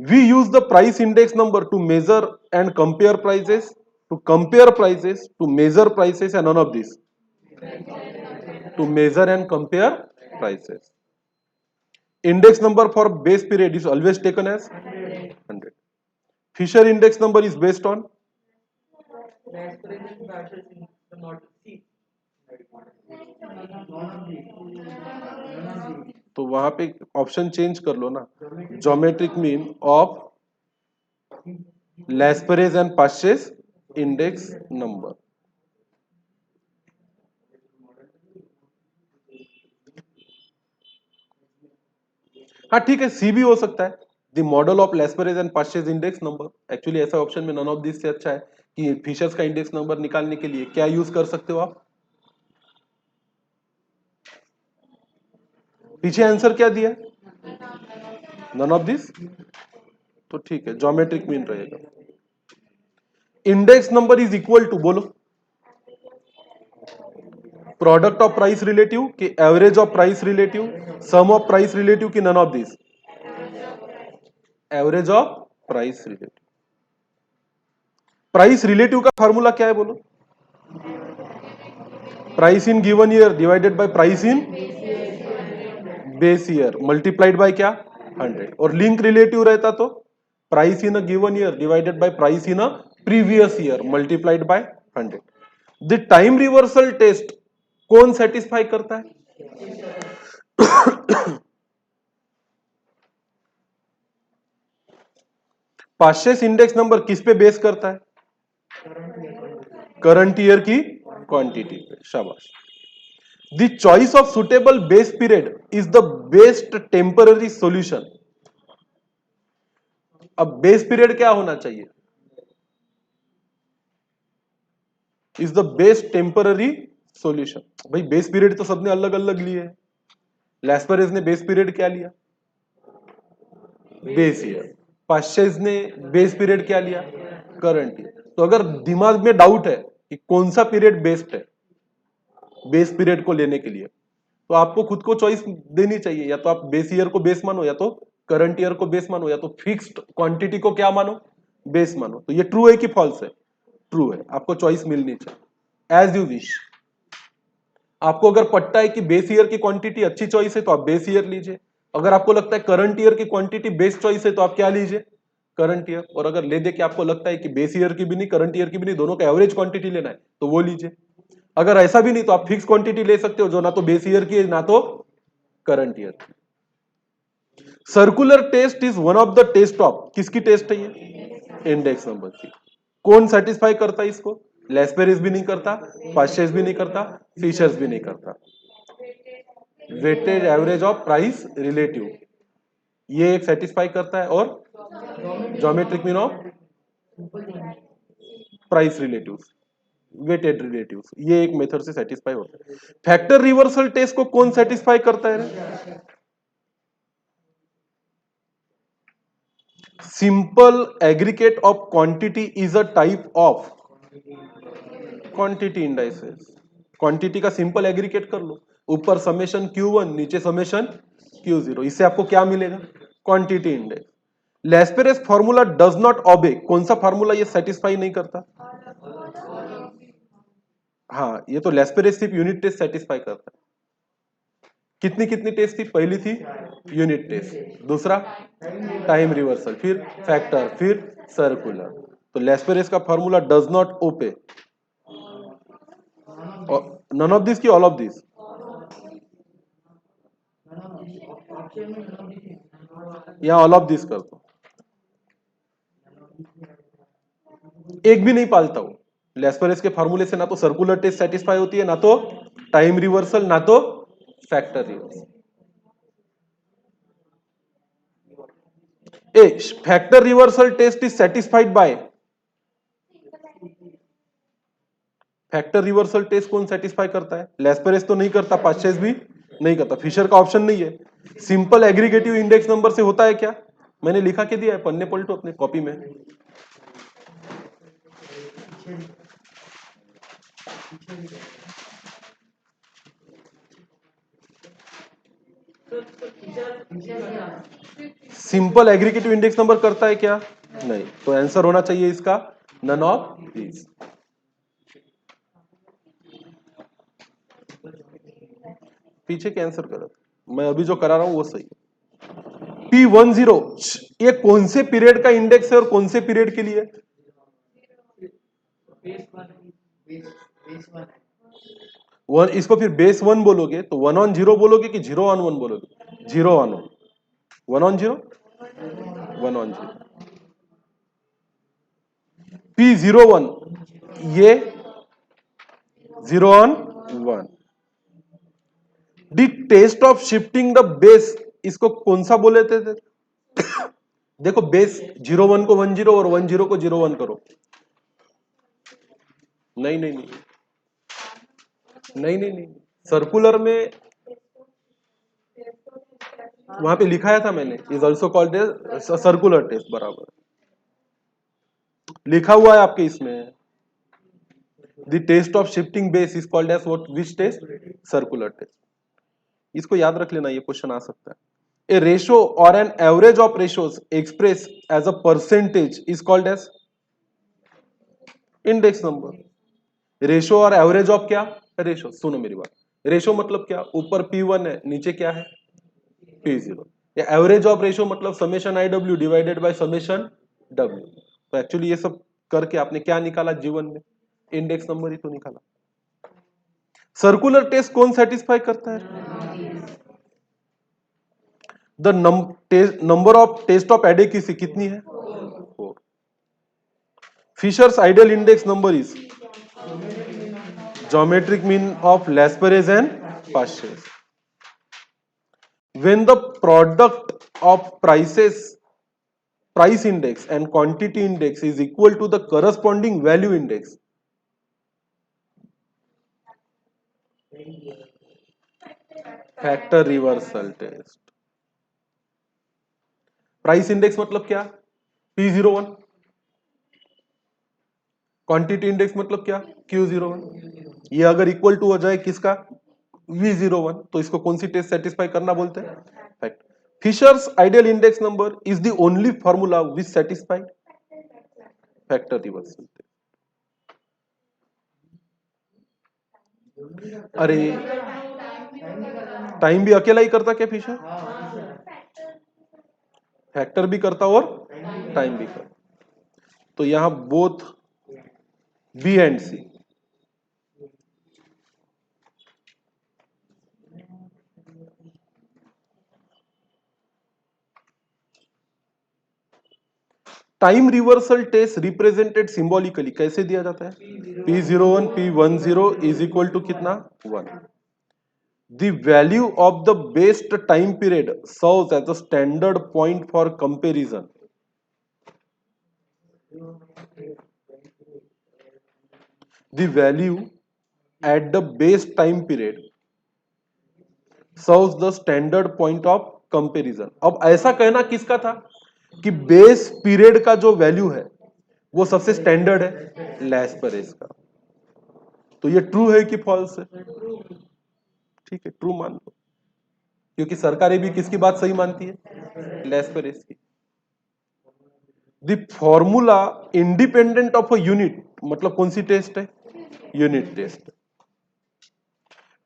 We use the price index number to measure and compare prices, to measure prices, and none of this. To measure and compare prices. Index number for base period is always taken as 100. Fisher index number is based on, तो वहां पे option change कर लो ना, geometric mean of Laspeyres and Paasche's index number. हाँ ठीक है, C भी हो सकता है, the model of Laspeyres and Paasche's index number. Actually ऐसा ऑप्शन में नन ऑफ दिस से अच्छा है कि फिशर्स का इंडेक्स नंबर निकालने के लिए क्या यूज कर सकते हो आप, पीछे आंसर क्या दिया, नन ऑफ दिस, तो ठीक है, ज्योमेट्रिक मीन रहेगा। Index number is equal to, बोलो, प्रोडक्ट ऑफ प्राइस रिलेटिव कि average of price relative, sum of price relative कि none of this, average of price relative. Price relative का formula क्या है, बोलो, price in given year divided by price in base year multiplied by क्या, 100। और link relative रहता तो price in a given year divided by price in a previous year multiplied by 100। The time reversal test कौन satisfy करता है, पास्चेस index number किस पे base करता है, करंट ईयर की क्वांटिटी पे, शाबाश। The choice of suitable base period is the best temporary solution. अब बेस पीरियड क्या होना चाहिए, is the best temporary solution. भाई बेस पीरियड तो सबने अलग अलग लिए है। लैस्परेज ने बेस पीरियड क्या लिया? Base year. पाश्चेज ने बेस पीरियड क्या लिया? Current year. तो अगर दिमाग में डाउट है कि कौन सा पीरियड बेस्ट है बेस पीरियड को लेने के लिए, तो आपको खुद को चॉइस देनी चाहिए, या तो आप बेस ईयर को बेस मानो, या तो करंट ईयर को बेस मानो, या तो फिक्स्ड क्वांटिटी को क्या मानो? बेस मानो। तो ये ट्रू है कि फॉल्स है? ट्रू है। आपको चॉइस मिलनी चाहिए एज यू विश। आपको अगर पट्टा है कि बेस ईयर की क्वांटिटी अच्छी चॉइस है तो आप बेस ईयर लीजिए। अगर आपको लगता है करंट ईयर की क्वांटिटी बेस्ट चॉइस है तो आप क्या लीजिए? Current year. और अगर ले दे के आपको लगता है कि बेस ईयर की भी नहीं करंट ईयर की भी नहीं, दोनों का एवरेज क्वांटिटी लेना है तो वो लीजिए। अगर ऐसा भी नहीं तो आप फिक्स क्वांटिटी ले सकते हो जो ना तो बेस ईयर की है ना तो करंट ईयर की। Circular test is one of the test of, किसकी टेस्ट है ये? इंडेक्स नंबर की। कौन सेटिस्फाई करता है इसको? लेस्पेरिस भी नहीं करता, पाश्चेस भी नहीं करता, फिशर्स भी नहीं करता। Weightage average of price relative ये एक सेटिस्फाई करता है, और geometric mean of price relatives, weighted relatives, ये एक मेथड से सेटिस्फाई होता है। फैक्टर रिवर्सल टेस्ट को कौन सेटिस्फाई करता है? Simple aggregate of quantity is a type of quantity indices. Quantity का सिंपल एग्रीगेट कर लो, ऊपर समेशन Q1 नीचे समेशन Q0, इससे आपको क्या मिलेगा? Quantity index. Laspeyres formula does not obey, कौन सा फॉर्मूला ये सेटिस्फाई नहीं करता? हाँ, ये तो लेस्पेरेस सिर्फ यूनिट टेस्ट सेटिस्फाई करता है। कितनी कितनी टेस्ट थी? पहली थी यूनिट टेस्ट, दूसरा टाइम रिवर्सल, फिर फैक्टर, फिर सर्कुलर। तो लेस्पेरेस का फॉर्मूला डज नॉट ओपे नन ऑफ दिस की ऑल ऑफ दिस? या ऑल ऑफ दिस कर दो, एक भी नहीं पालता हूं। लेस्पेरेस के फॉर्मूले से ना तो सर्कुलर टेस्ट सेटिस्फाई होती है, ना तो टाइम रिवर्सल, ना तो factor reversal. A factor reversal test is satisfied by, factor reversal test कौन सेटिस्फाई करता है? लेस्पेरेस तो नहीं करता, पाश्चेस भी नहीं करता, फिशर का ऑप्शन नहीं है। सिंपल एग्रीगेटिव इंडेक्स नंबर से होता है क्या? मैंने लिखा के दिया है, पन्ने पलटो अपने कॉपी में। सिंपल एग्रीगेटिव इंडेक्स नंबर करता है क्या? नहीं। तो आंसर होना चाहिए इसका नन ऑफ दीज। पीछे के आंसर गलत, मैं अभी जो करा रहा हूं वो सही है। P10 ये कौन से पीरियड का इंडेक्स है और कौन से पीरियड के लिए? वन, इसको फिर बेस 1 बोलोगे तो 1 on 0 बोलोगे कि 0 on 1 बोलोगे? 0 on 1, 1 on 0, 1 on 0। P01 ये 0 on 1। The test of shifting the base, इसको कौन सा बोले थे? देखो बेस 0 1 को 1 0 और 1 0 को 0 1 करो। नहीं नहीं नहीं नहीं नहीं नहीं, सर्कुलर में वहां पे लिखाया था मैंने, is also called circular test, बराबर लिखा हुआ है आपके इसमें। The test of shifting base is called as what, which test? Circular test. इसको याद रख लेना, ये क्वेश्चन आ सकता है। ए रेशो और an average of ratios express as a percentage is called as index number. Ratio और एवरेज ऑफ क्या? रेशो। सुनो मेरी बात, रेशो मतलब क्या? ऊपर P1 है, नीचे क्या है? P0। या एवरेज ऑफ रेशो मतलब summation IW divided by summation W। तो एक्चुअली ये सब करके आपने क्या निकाला जीवन में? इंडेक्स नंबर ही तो निकाला। सर्कुलर टेस्ट कौन सेटिस्फाई करता है? The number of test of adequacy कितनी है? 4। Fisher's ideal index number is geometric mean of Laspeyres and Paasche's. When the product of price index and quantity index is equal to the corresponding value index, factor reversal test. Price index मतलब क्या? P01। Quantity index मतलब क्या? Q01। ये अगर equal to हो जाए किसका? V01, तो इसको कौन सी टेस्ट सेटिस्फाई करना बोलते हैं? Fact. Fisher's ideal index number is the only formula which satisfy factor reversal. अरे टाइम भी अकेला ही करता क्या फिशर? फैक्टर भी करता और टाइम भी करता। तो यहां both B and C. Time reversal test represented symbolically कैसे दिया जाता है? P01 P10 is equal to कितना? 1। The value of the best time period serves as a standard point for comparison. The value at the base time period serves the standard point of comparison. अब ऐसा कहना किसका था कि base period का जो value है वो सबसे स्टैंडर्ड है लैस्परेस का। तो ये ट्रू है कि फॉल्स है? ठीक है, ट्रू मान लो, क्योंकि सरकारें भी किसकी बात सही मानती है? लैस्परेस की। The formula independent of a unit, मतलब कौन सी टेस्ट है? Unit test.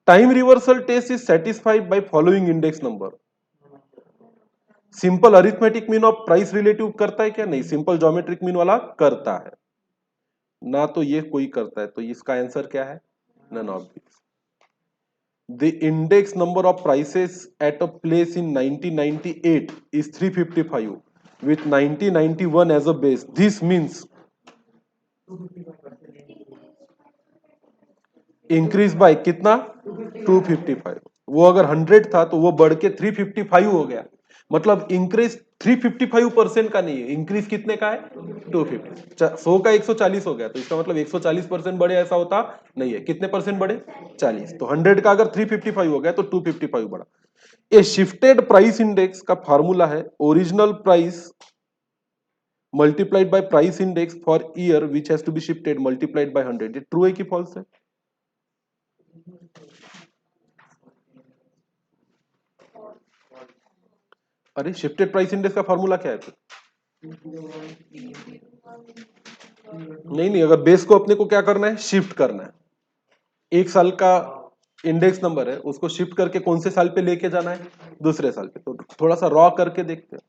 Time reversal test is satisfied by following index number. Simple arithmetic mean of price relative करता है क्या? नहीं, सिंपल ज्योमेट्रिक मीन वाला करता है ना, तो ये कोई करता है। तो इसका आंसर क्या है? None of this. The index number of prices at a place in 1998 is 355 with 1991 as a base. This means increase by कितना? 255। वो अगर 100 था तो वो बढ़ के 355 हो गया। मतलब इंक्रीज 355% का नहीं है, इंक्रीज कितने का है? 250। 100 का 140 हो गया, तो इसका मतलब 140% बढ़े ऐसा होता नहीं है। कितने परसेंट बढ़े? 40। तो 100 का अगर 355 हो गया तो 255 बढ़ा। ए शिफ्टेड प्राइस इंडेक्स का फार्मूला है original price multiplied by price index for year which has to be shifted multiplied by 100। ये ट्रू है कि फॉल्स है? अरे शिफ्टेड प्राइस इंडेक्स का फार्मूला क्या है तो? नहीं नहीं, अगर बेस को अपने को क्या करना है? शिफ्ट करना है। एक साल का इंडेक्स नंबर है, उसको शिफ्ट करके कौन से साल पे लेके जाना है? दूसरे साल पे। तो थोड़ा सा रॉ करके देखते हैं।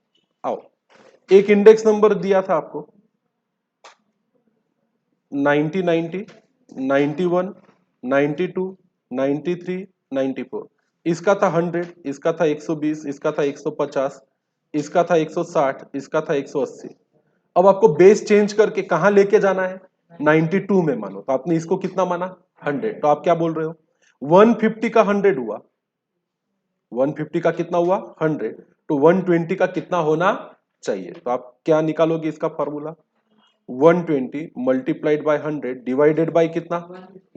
आओ, एक इंडेक्स नंबर दिया था आपको 1990, 91, 92, 93, 94। इसका था 100, इसका था 120, इसका था 150, इसका था 160, इसका था 180। अब आपको बेस चेंज करके कहां लेके जाना है? 92 में मानो। तो आपने इसको कितना माना? 100। तो आप क्या बोल रहे हो? 150 का 100 हुआ, 150 का कितना हुआ? 100। तो 120 का कितना होना चाहिए? तो आप क्या निकालोगे इसका formula? 120 multiplied by 100 divided by कितना?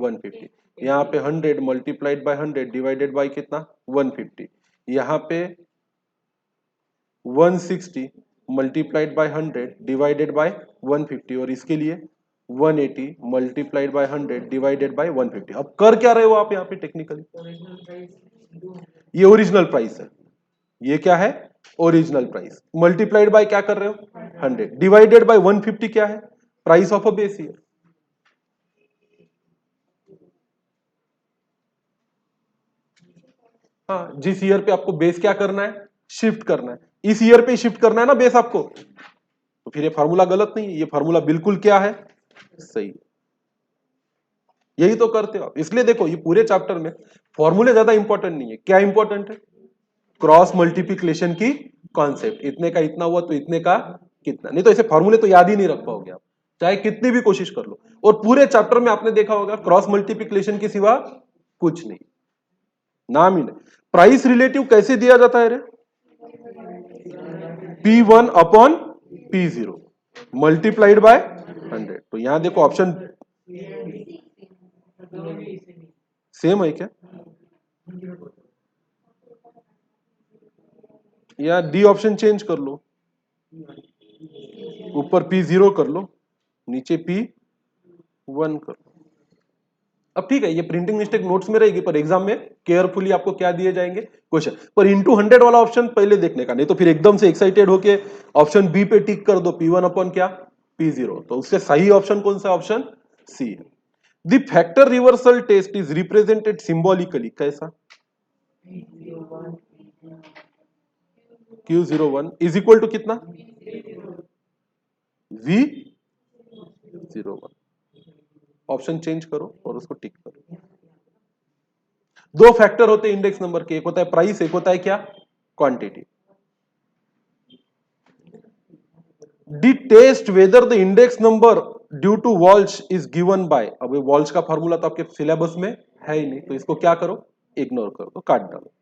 150। यहाँ पे 100 मल्टीप्लाइड बाय 100 डिवाइडेड बाय कितना? 150। यहाँ पे 160 मल्टीप्लाइड बाय 100 डिवाइडेड बाय 150, और इसके लिए 180 मल्टीप्लाइड बाय 100 डिवाइडेड बाय 150। अब कर क्या रहे हो आप यहाँ पे टेक्निकली? ये ओरिजिनल प्राइस है। ये क्या है? Original price. मल्टीप्लाइड बाय क्या कर रहे हो? 100 डिवाइडेड बाय 150 क्या है? Price of a base year. हाँ, जिस ईयर पे आपको बेस क्या करना है? शिफ्ट करना है। इस ईयर पे शिफ्ट करना है ना बेस आपको, तो फिर ये फार्मूला गलत नहीं है, ये फार्मूला बिल्कुल क्या है? सही। यही तो करते हो आप। इसलिए देखो, ये पूरे चैप्टर में फॉर्मूले ज्यादा इंपॉर्टेंट नहीं है। क्या इंपॉर्टेंट है? क्रॉस मल्टीप्लिकेशन की कॉन्सेप्ट। इतने का इतना हुआ तो इतने का कितना। नहीं तो ऐसे फॉर्मूले तो याद ही नहीं रख पाओगे आप, चाहे कितनी भी कोशिश कर लो। और पूरे चैप्टर में आपने देखा होगा क्रॉस मल्टीप्लिकेशन के सिवा कुछ नहीं, नाम ही नहीं। प्राइस रिलेटिव कैसे दिया जाता है रे? P1 upon P0 multiplied by 100। तो यहां देखो ऑप्शन सेम है क्या? या डी ऑप्शन चेंज कर लो, ऊपर P0 कर लो, नीचे P1 कर लो। अब ठीक है, ये प्रिंटिंग मिस्टेक नोट्स में रहेगी, पर एग्जाम में केयरफुली आपको क्या दिए जाएंगे क्वेश्चन। पर इंटू 100 वाला ऑप्शन पहले देखने का, नहीं तो फिर एकदम से एक्साइटेड होके ऑप्शन बी पे टिक कर दो, P1 अपॉन क्या P0। तो उससे सही ऑप्शन कौन सा, ऑप्शन सी है। The factor reversal test is represented symbolically, कैसा? Q01 इज इक्वल टू कितना, V01। ऑप्शन चेंज करो और उसको टिक करो। दो फैक्टर होते हैं इंडेक्स नंबर के, एक होता है प्राइस, एक होता है क्या, quantity. The test whether the index number due to Walsh is given by. अब ये वॉल्श का फॉर्मूला तो आपके सिलेबस में है ही नहीं, तो इसको क्या करो, इग्नोर कर दो, काट डालो।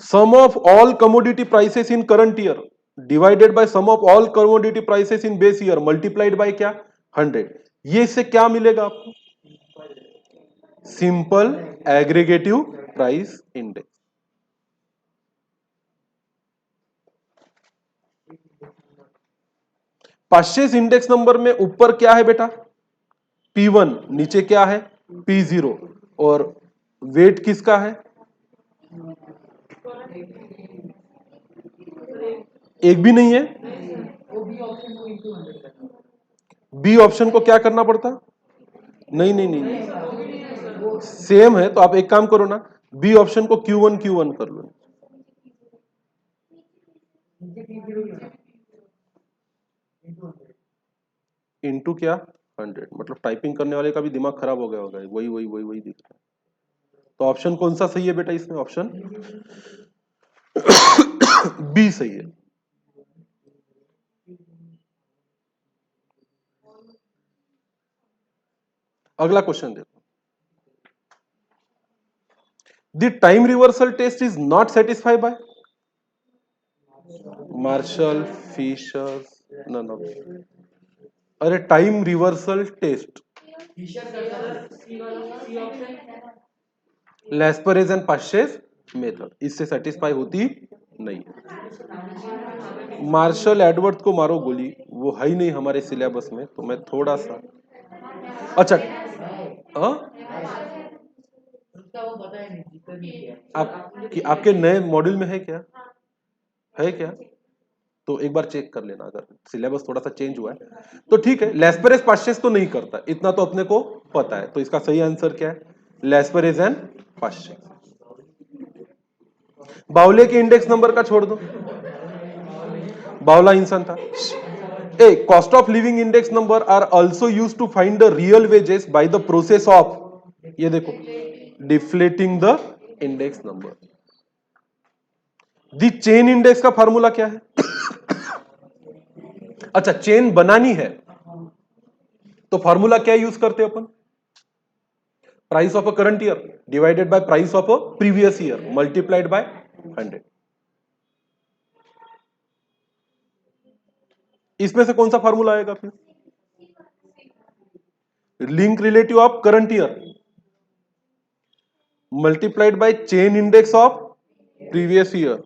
Sum of all commodity prices in current year divided by sum of all commodity prices in base year multiplied by क्या, 100। ये इससे क्या मिलेगा आपको, simple aggregative price index. Paasche's index number में ऊपर क्या है बेटा, P1, नीचे क्या है P0, और वेट किसका है, एक भी नहीं है। बी ऑप्शन को क्या करना पड़ता, नहीं नहीं नहीं, नहीं। सेम है, तो आप एक काम करो ना, बी ऑप्शन को Q1 कर लो। इंटू क्या 100, मतलब टाइपिंग करने वाले का भी दिमाग खराब हो गया होगा, वही वही वही वही दिख रहा है। तो ऑप्शन कौन सा सही है बेटा इसमें, ऑप्शन बी सही है। अगला क्वेश्चन देखो, the time reversal test is not satisfied by Marshall Fisher, none of. अरे time reversal test, Laspeyres and Paasche's method, इससे सेटिस्फाई होती नहीं। मार्शल एडवर्ड को मारो गोली, वो है ही नहीं हमारे सिलेबस में, तो मैं थोड़ा सा अच्छा आपके नए मॉड्यूल में है क्या, है क्या, तो एक बार चेक कर लेना, अगर सिलेबस थोड़ा सा चेंज हुआ है तो ठीक है। लैस्परेज पाश्चेस तो नहीं करता, इतना तो अपने को पता है, तो इसका सही आंसर क्या है, लैस्परेज एंड पाश्चेस। बाउले के इंडेक्स नंबर का छोड़ दो, बावला इंसान था। A cost of living index number are also used to find the real wages by the process of, ये देखो, deflating the index number. The chain index का फार्मूला क्या है, अच्छा चेन बनानी है तो फार्मूला क्या यूज करते हैं अपन, price of a current year divided by price of a previous year multiplied by 100। इसमें से कौन सा फार्मूला आएगा फिर, link relative of current year multiplied by chain index of previous year.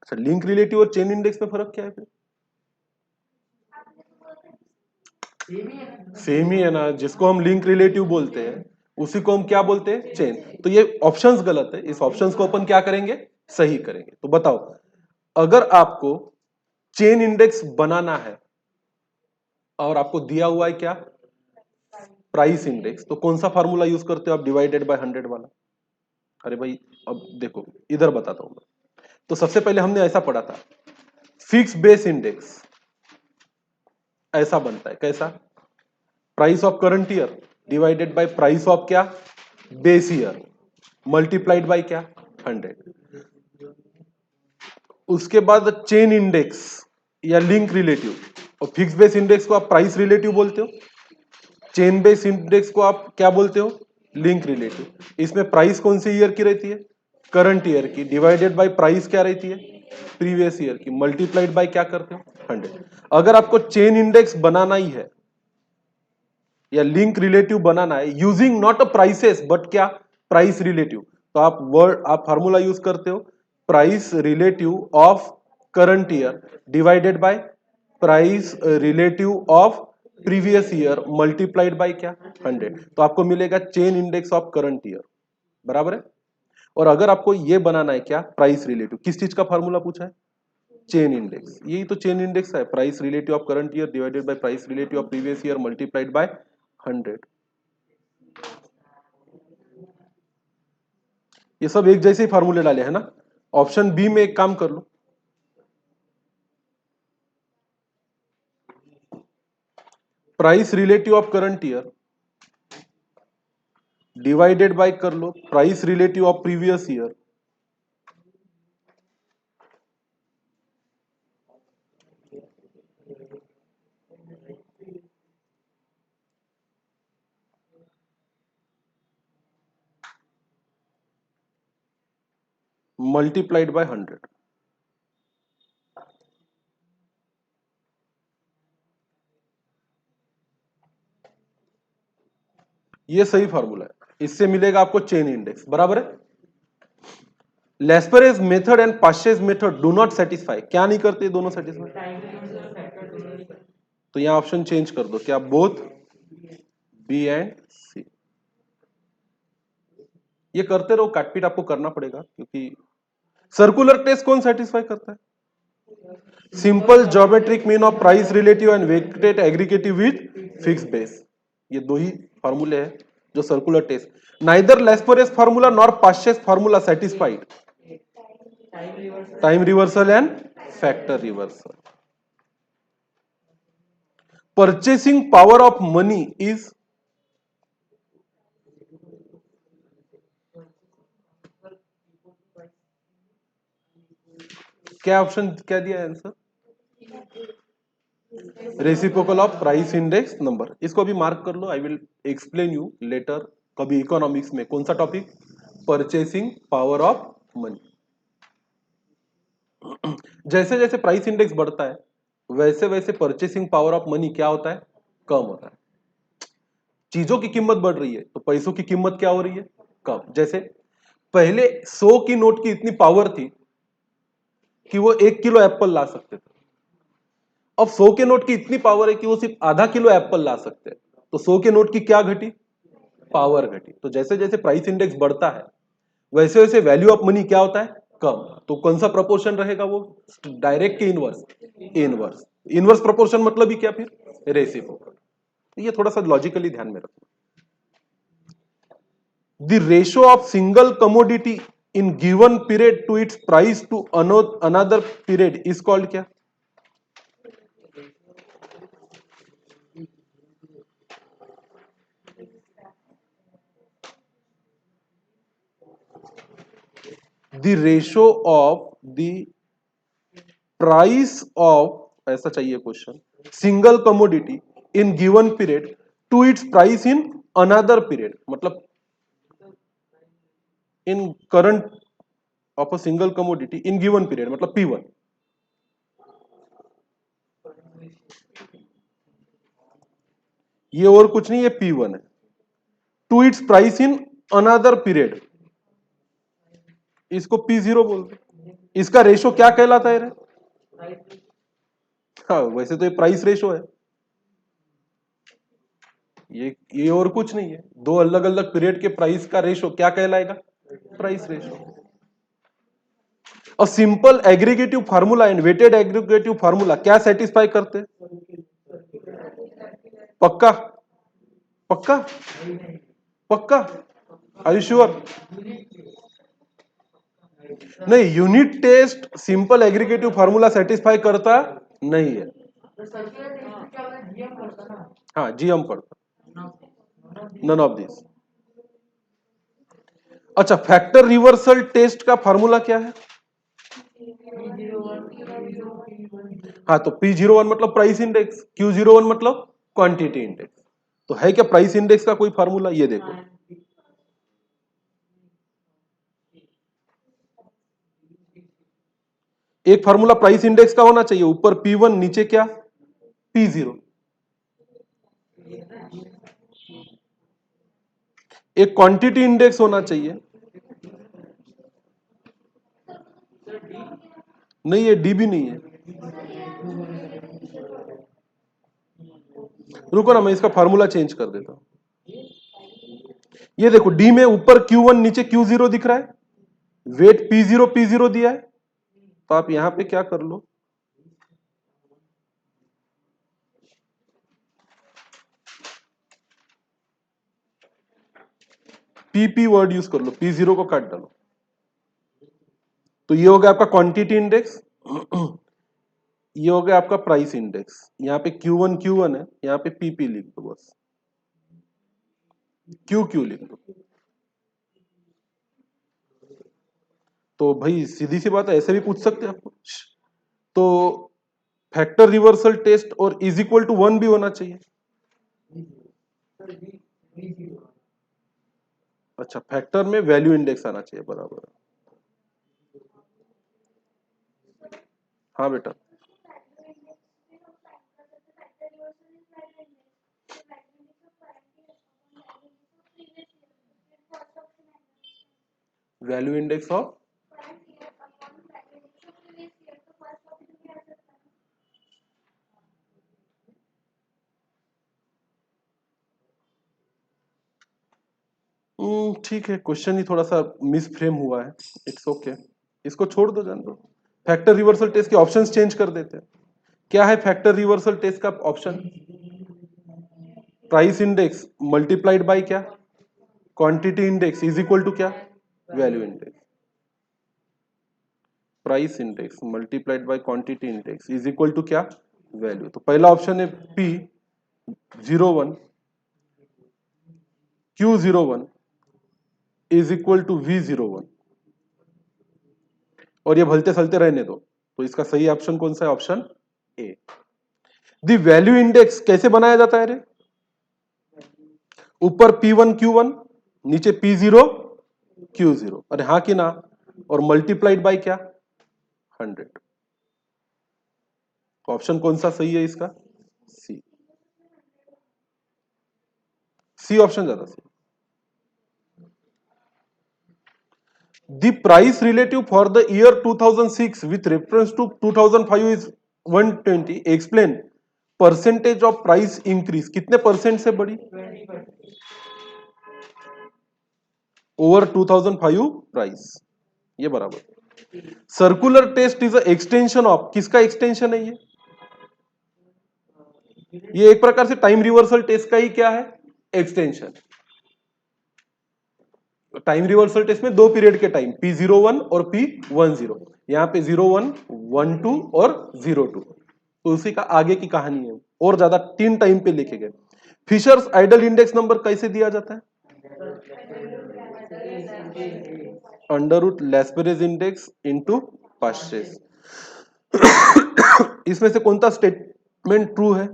अच्छा लिंक रिलेटिव और चेन इंडेक्स में फर्क क्या है फिर, सेम ही है ना, जिसको हम लिंक रिलेटिव बोलते हैं उसी को हम क्या बोलते हैं, चेन। तो ये ऑप्शंस गलत है, इस ऑप्शंस को अपन क्या करेंगे, सही करेंगे। तो बताओ, अगर आपको चेन इंडेक्स बनाना है और आपको दिया हुआ है क्या, प्राइस इंडेक्स, तो कौन सा फार्मूला यूज करते हो आप, डिवाइडेड बाय 100 वाला। अरे भाई अब देखो इधर बताता हूं मैं। तो सबसे पहले हमने ऐसा पढ़ा था, फिक्स बेस इंडेक्स ऐसा बनता है, कैसा, price of current year divided by price of क्या, बेस ईयर मल्टीप्लाइड बाय क्या, 100। उसके बाद चेन इंडेक्स या लिंक रिलेटिव, और फिक्स बेस इंडेक्स को आप प्राइस रिलेटिव बोलते हो, चेन बेस इंडेक्स को आप क्या बोलते हो, लिंक रिलेटिव। इसमें प्राइस कौन सी ईयर की रहती है, करंट ईयर की, डिवाइडेड बाय प्राइस क्या रहती है, प्रीवियस ईयर की, मल्टीप्लाइड बाय क्या करते हो, 100। अगर आपको चेन इंडेक्स बनाना ही है या लिंक रिलेटिव बनाना है using not a prices but क्या, प्राइस रिलेटिव, तो आप फार्मूला यूज करते हो price relative of current year divided by price relative of previous year multiplied by क्या 100, तो आपको मिलेगा chain index of current year, बराबर है। और अगर आपको ये बनाना है क्या, प्राइस रिलेटिव, किस चीज का फार्मूला पूछा है, चेन इंडेक्स, यही तो चेन इंडेक्स है, price relative of current year divided by price relative of previous year multiplied by 100। ये सब एक जैसे ही फार्मूले डाले हैं ना। ऑप्शन बी में एक काम कर लो, price relative of current year divided by कर लो price relative of previous year multiplied by 100। ये सही फार्मूला है, इससे मिलेगा आपको चेन इंडेक्स, बराबर है। Laspeyres method and Paasche's method do not satisfy, क्या नहीं करते दोनों सेटिस्फाई, तो यहां ऑप्शन चेंज कर दो, क्या बोथ बी एंड सी। ये करते रहो, काटपीट आपको करना पड़ेगा क्योंकि सर्कुलर टेस्ट कौन सेटिस्फाई करता है, simple geometric mean of price relative and weighted aggregative with fix base, ये दो ही फार्मूले हैं जो circular test, neither Laspeyres formula nor Paasche's formula satisfied time reversal and factor reversal. Purchasing power of money is, क्या option क्या दिया है answer, reciprocal of price index number, इसको भी मार्क कर लो, I will explain you later कभी economics में, कौन सा topic, purchasing power of money. जैसे जैसे प्राइस इंडेक्स बढ़ता है वैसे वैसे परचेसिंग पावर ऑफ मनी क्या होता है, कम होता है। चीजों की कीमत बढ़ रही है तो पैसों की कीमत क्या हो रही है, कम। जैसे पहले 100 की नोट की इतनी पावर थी कि वो 1 किलो एप्पल ला सकते थे, अब 100 के नोट की इतनी पावर है कि वो सिर्फ आधा किलो एप्पल ला सकते हैं, तो 100 के नोट की क्या घटी, पावर घटी। तो जैसे जैसे प्राइस इंडेक्स बढ़ता है वैसे वैसे वैल्यू ऑफ मनी क्या होता है, कम। तो कौन सा प्रपोर्शन रहेगा वो, डायरेक्ट के इनवर्स, इनवर्स, इनवर्स प्रपोर्शन मतलब ही क्या, फिर रेसिप्रोकल। ये थोड़ा सा लॉजिकली ध्यान में रखना। The ratio of single commodity in given period to its price to another period is called क्या, the ratio of the price of, ऐसा चाहिए question, single commodity in given period to its price in another period, मतलब in current of a single commodity in given period मतलब P1, ये और कुछ नहीं, ये P1 है। To its price in another period, इसको P0 बोल दो। इसका रेशो क्या कहलाता है रे, हाँ वैसे तो ये प्राइस रेशो है, ये और कुछ नहीं है, दो अलग अलग पीरियड के प्राइस का रेशो क्या कहलाएगा, प्राइस रेशो। और simple aggregative formula and weighted aggregative formula क्या सेटिस्फाई करते, पक्का, पक्का, पक्का, आर यू श्योर, नहीं unit test simple aggregative formula satisfy करता नहीं है, हाँ जीएम पड़ता, नन ऑफ दिस। अच्छा, फैक्टर रिवर्सल टेस्ट का फार्मूला क्या है, हाँ तो P01 मतलब प्राइस इंडेक्स, Q01 मतलब क्वांटिटी इंडेक्स। तो है क्या प्राइस इंडेक्स का कोई फार्मूला, ये देखो, एक फार्मूला प्राइस इंडेक्स का होना चाहिए, ऊपर P1 नीचे क्या, P0, एक क्वांटिटी इंडेक्स होना चाहिए। नहीं, ये डी भी नहीं है। रुको ना, मैं इसका फार्मूला चेंज कर देता हूं। ये देखो, डी में ऊपर Q1 नीचे Q0 दिख रहा है, वेट P0 दिया है, तो आप यहां पे क्या कर लो, PP वर्ड यूज कर लो, P0 को काट डालो, तो ये हो गया आपका क्वांटिटी इंडेक्स। ये हो गया आपका प्राइस इंडेक्स। यहाँ पे Q1 है, यहाँ पे PP लिख दो, बस QQ लिख दो। तो भाई सीधी सी बात है, ऐसे भी पूछ सकते हैं आपको। तो फैक्टर रिवर्सल टेस्ट और इज इक्वल टू 1 भी होना चाहिए। अच्छा, फैक्टर में वैल्यू इंडेक्स आना चाहिए, बराबर। हाँ बेटा, वैल्यू इंडेक्स ऑफ, ठीक है, क्वेश्चन ही थोड़ा सा मिस फ्रेम हुआ है, इट्स ओके, इसको छोड़ दो, जान दो। फैक्टर रिवर्सल टेस्ट के ऑप्शंस चेंज कर देते हैं। क्या है फैक्टर रिवर्सल टेस्ट का option? Price index multiplied by क्या? Quantity index is equal to क्या? Value index. Price index multiplied by quantity index is equal to क्या? वैल्यू। तो पहला ऑप्शन है P01 Q01 is equal to V01, और ये भलते सलते रहने दो। तो इसका सही ऑप्शन कौन सा है? Option A. The value index कैसे बनाया जाता है रे? ऊपर P1 Q1, नीचे P0 Q0, अरे हाँ कि ना, और मल्टीप्लाइड बाय क्या? 100। ऑप्शन कौन सा सही है इसका? सी। सी ऑप्शन ज्यादा सही। The price relative for the year 2006 with reference to 2005 is 120. Explain percentage of price increase कितने परसेंट से बढ़ी? ओवर 2005 प्राइस, ये बराबर। Circular test is extension of, किसका एक्सटेंशन है ये? ये एक प्रकार से टाइम रिवर्सल टेस्ट का ही क्या है? एक्सटेंशन। टाइम रिवर्सल टेस्ट में दो पीरियड के टाइम P01 और P10, यहाँ पे 01, 12 और 02, तो उसी का आगे की कहानी है, और ज्यादा 3 टाइम पे लेके गए। फिशर्स आइडल इंडेक्स नंबर कैसे दिया जाता है? Under root Laspeyres index into Paasche's. इसमें से कौन सा स्टेटमेंट ट्रू है?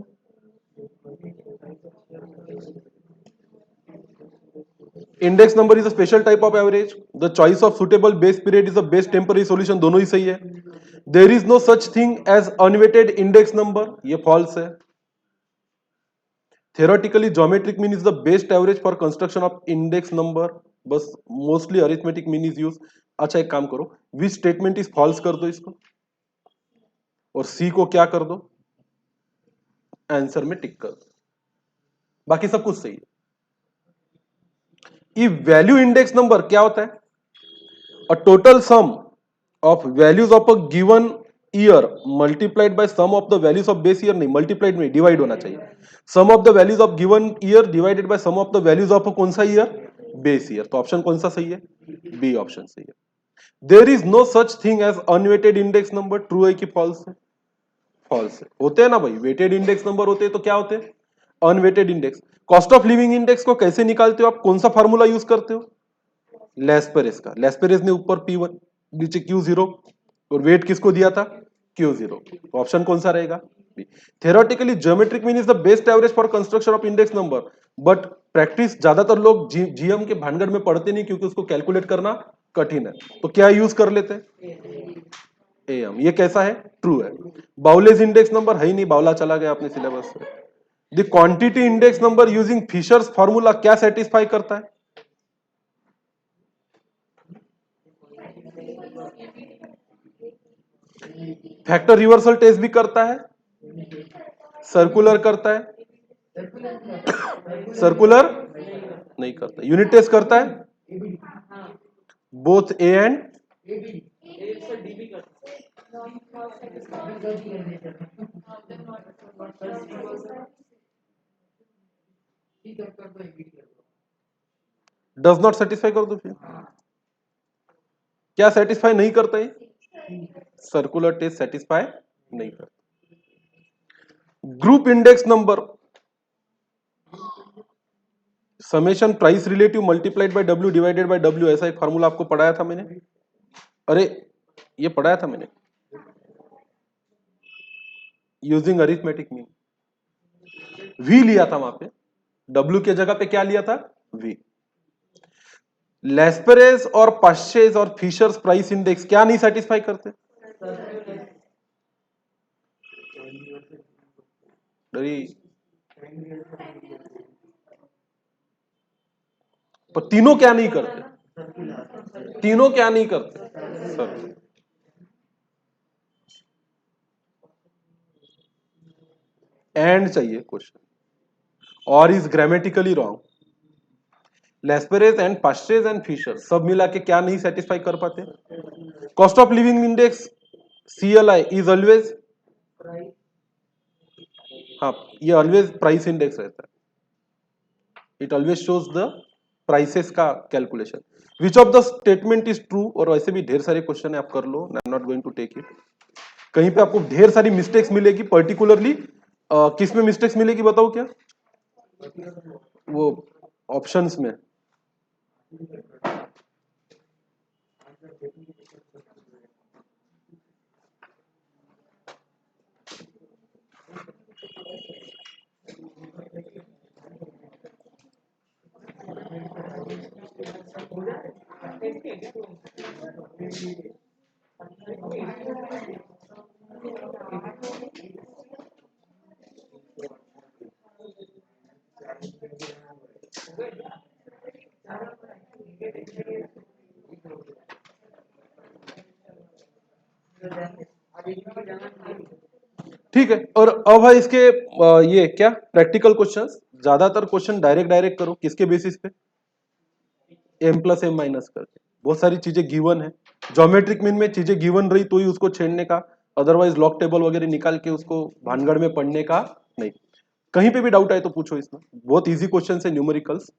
Index number is a special type of average, the choice of suitable base period is the best temporary solution, दोनों ही सही है। There is no such thing as unweighted index number, ये फॉल्स है। theoretically geometric mean is the best average for construction of index number, बस mostly arithmetic mean is use. अच्छा एक काम करो, विच स्टेटमेंट इज फॉल्स कर दो इसको, और सी को क्या कर दो, आंसर में टिक कर दो, बाकी सब कुछ सही है। ये वैल्यू इंडेक्स नंबर क्या होता है? A total sum of values of a given year multiplied by sum of the values of base year, नहीं मल्टीप्लाइड में डिवाइड होना चाहिए। Sum of the values of given year divided by sum of the values of कौन सा year? Base year. तो option कौन सा सही है? बी ऑप्शन सही है। There is no such thing as unweighted index number, true है कि फॉल्स है? फॉल्स है। होते हैं ना भाई, वेटेड इंडेक्स नंबर होते हैं तो क्या होते हैं? Unweighted index. Cost of living index को कैसे निकालते हो आप? कौन सा फार्मूला यूज करते हो? लेस्पेरेस का। लेस्पेरेस ने ऊपर P1 नीचे Q0, और वेट किसको दिया था? Q0। ऑप्शन कौन सा रहेगा? Theoretically geometric mean is the best average for construction of index number, but practice ज्यादातर लोग जीएम के भानगढ़ में पढ़ते नहीं, क्योंकि उसको कैलकुलेट करना कठिन है, तो क्या यूज कर लेते हैं? एम। ये कैसा है? ट्रू है। बाउलेज इंडेक्स नंबर है ही नहीं, बाउला चला गया अपने सिलेबस से। The quantity index number using Fisher's formula क्या सेटिस्फाई करता है? फैक्टर रिवर्सल टेस्ट भी करता है, सर्कुलर करता है, सर्कुलर नहीं करता, यूनिट टेस्ट करता है, both A and does not satisfy कर दो फिर, क्या सेटिस्फाई नहीं करता है, सर्कुलर टेस्ट सेटिस्फाई नहीं करता। Group index number summation price relative multiplied by W divided by W, ऐसा एक फार्मूला आपको पढ़ाया था मैंने, अरे ये पढ़ाया था मैंने, यूजिंग अरिथमेटिक मीन, वी लिया था वहां पे, डब्ल्यू के जगह पे क्या लिया था, वी। लेस्पेरेस और पाश्चेज और फिशर्स प्राइस इंडेक्स क्या नहीं सेटिस्फाई करते, पर तीनों क्या नहीं करते, तीनों क्या नहीं करते सर, एंड चाहिए क्वेश्चन, और is grammatically wrong. Laspeyres and Paasche's and Fisher सब मिला के क्या नहीं सेटिस्फाई कर पाते, cost of living index CLI is always, हाँ ये ऑलवेज प्राइस इंडेक्स रहता है, it always shows the prices का calculation. Which of the statement is true, और वैसे भी ढेर सारे क्वेश्चन है, आप कर लो, I am not going to take it. कहीं पे आपको ढेर सारी मिस्टेक्स मिलेगी, पर्टिकुलरली किस में मिस्टेक्स मिलेगी बताओ क्या, वो ऑप्शंस में, ठीक है। और अब है इसके ये क्या प्रैक्टिकल क्वेश्चंस, ज्यादातर क्वेश्चन डायरेक्ट डायरेक्ट करो, किसके बेसिस पे, m प्लस एम माइनस करके, बहुत सारी चीजें गिवन है, ज्योमेट्रिक मीन में चीजें गिवन रही तो ही उसको छेड़ने का, अदरवाइज लॉक टेबल वगैरह निकाल के उसको भानगढ़ में पढ़ने का नहीं। कहीं पे भी डाउट आए तो पूछो, इसमें बहुत इजी क्वेश्चन है न्यूमेरिकल्स,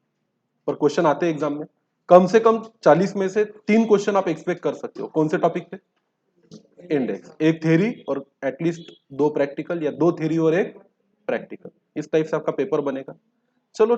पर क्वेश्चन आते हैं एग्जाम में, कम से कम 40 में से 3 क्वेश्चन आप एक्सपेक्ट कर सकते हो। कौन से टॉपिक पे, इंडेक्स, एक थ्योरी और एटलीस्ट 2 प्रैक्टिकल, या 2 थ्योरी और एक प्रैक्टिकल, इस टाइप से आपका पेपर बनेगा। चलो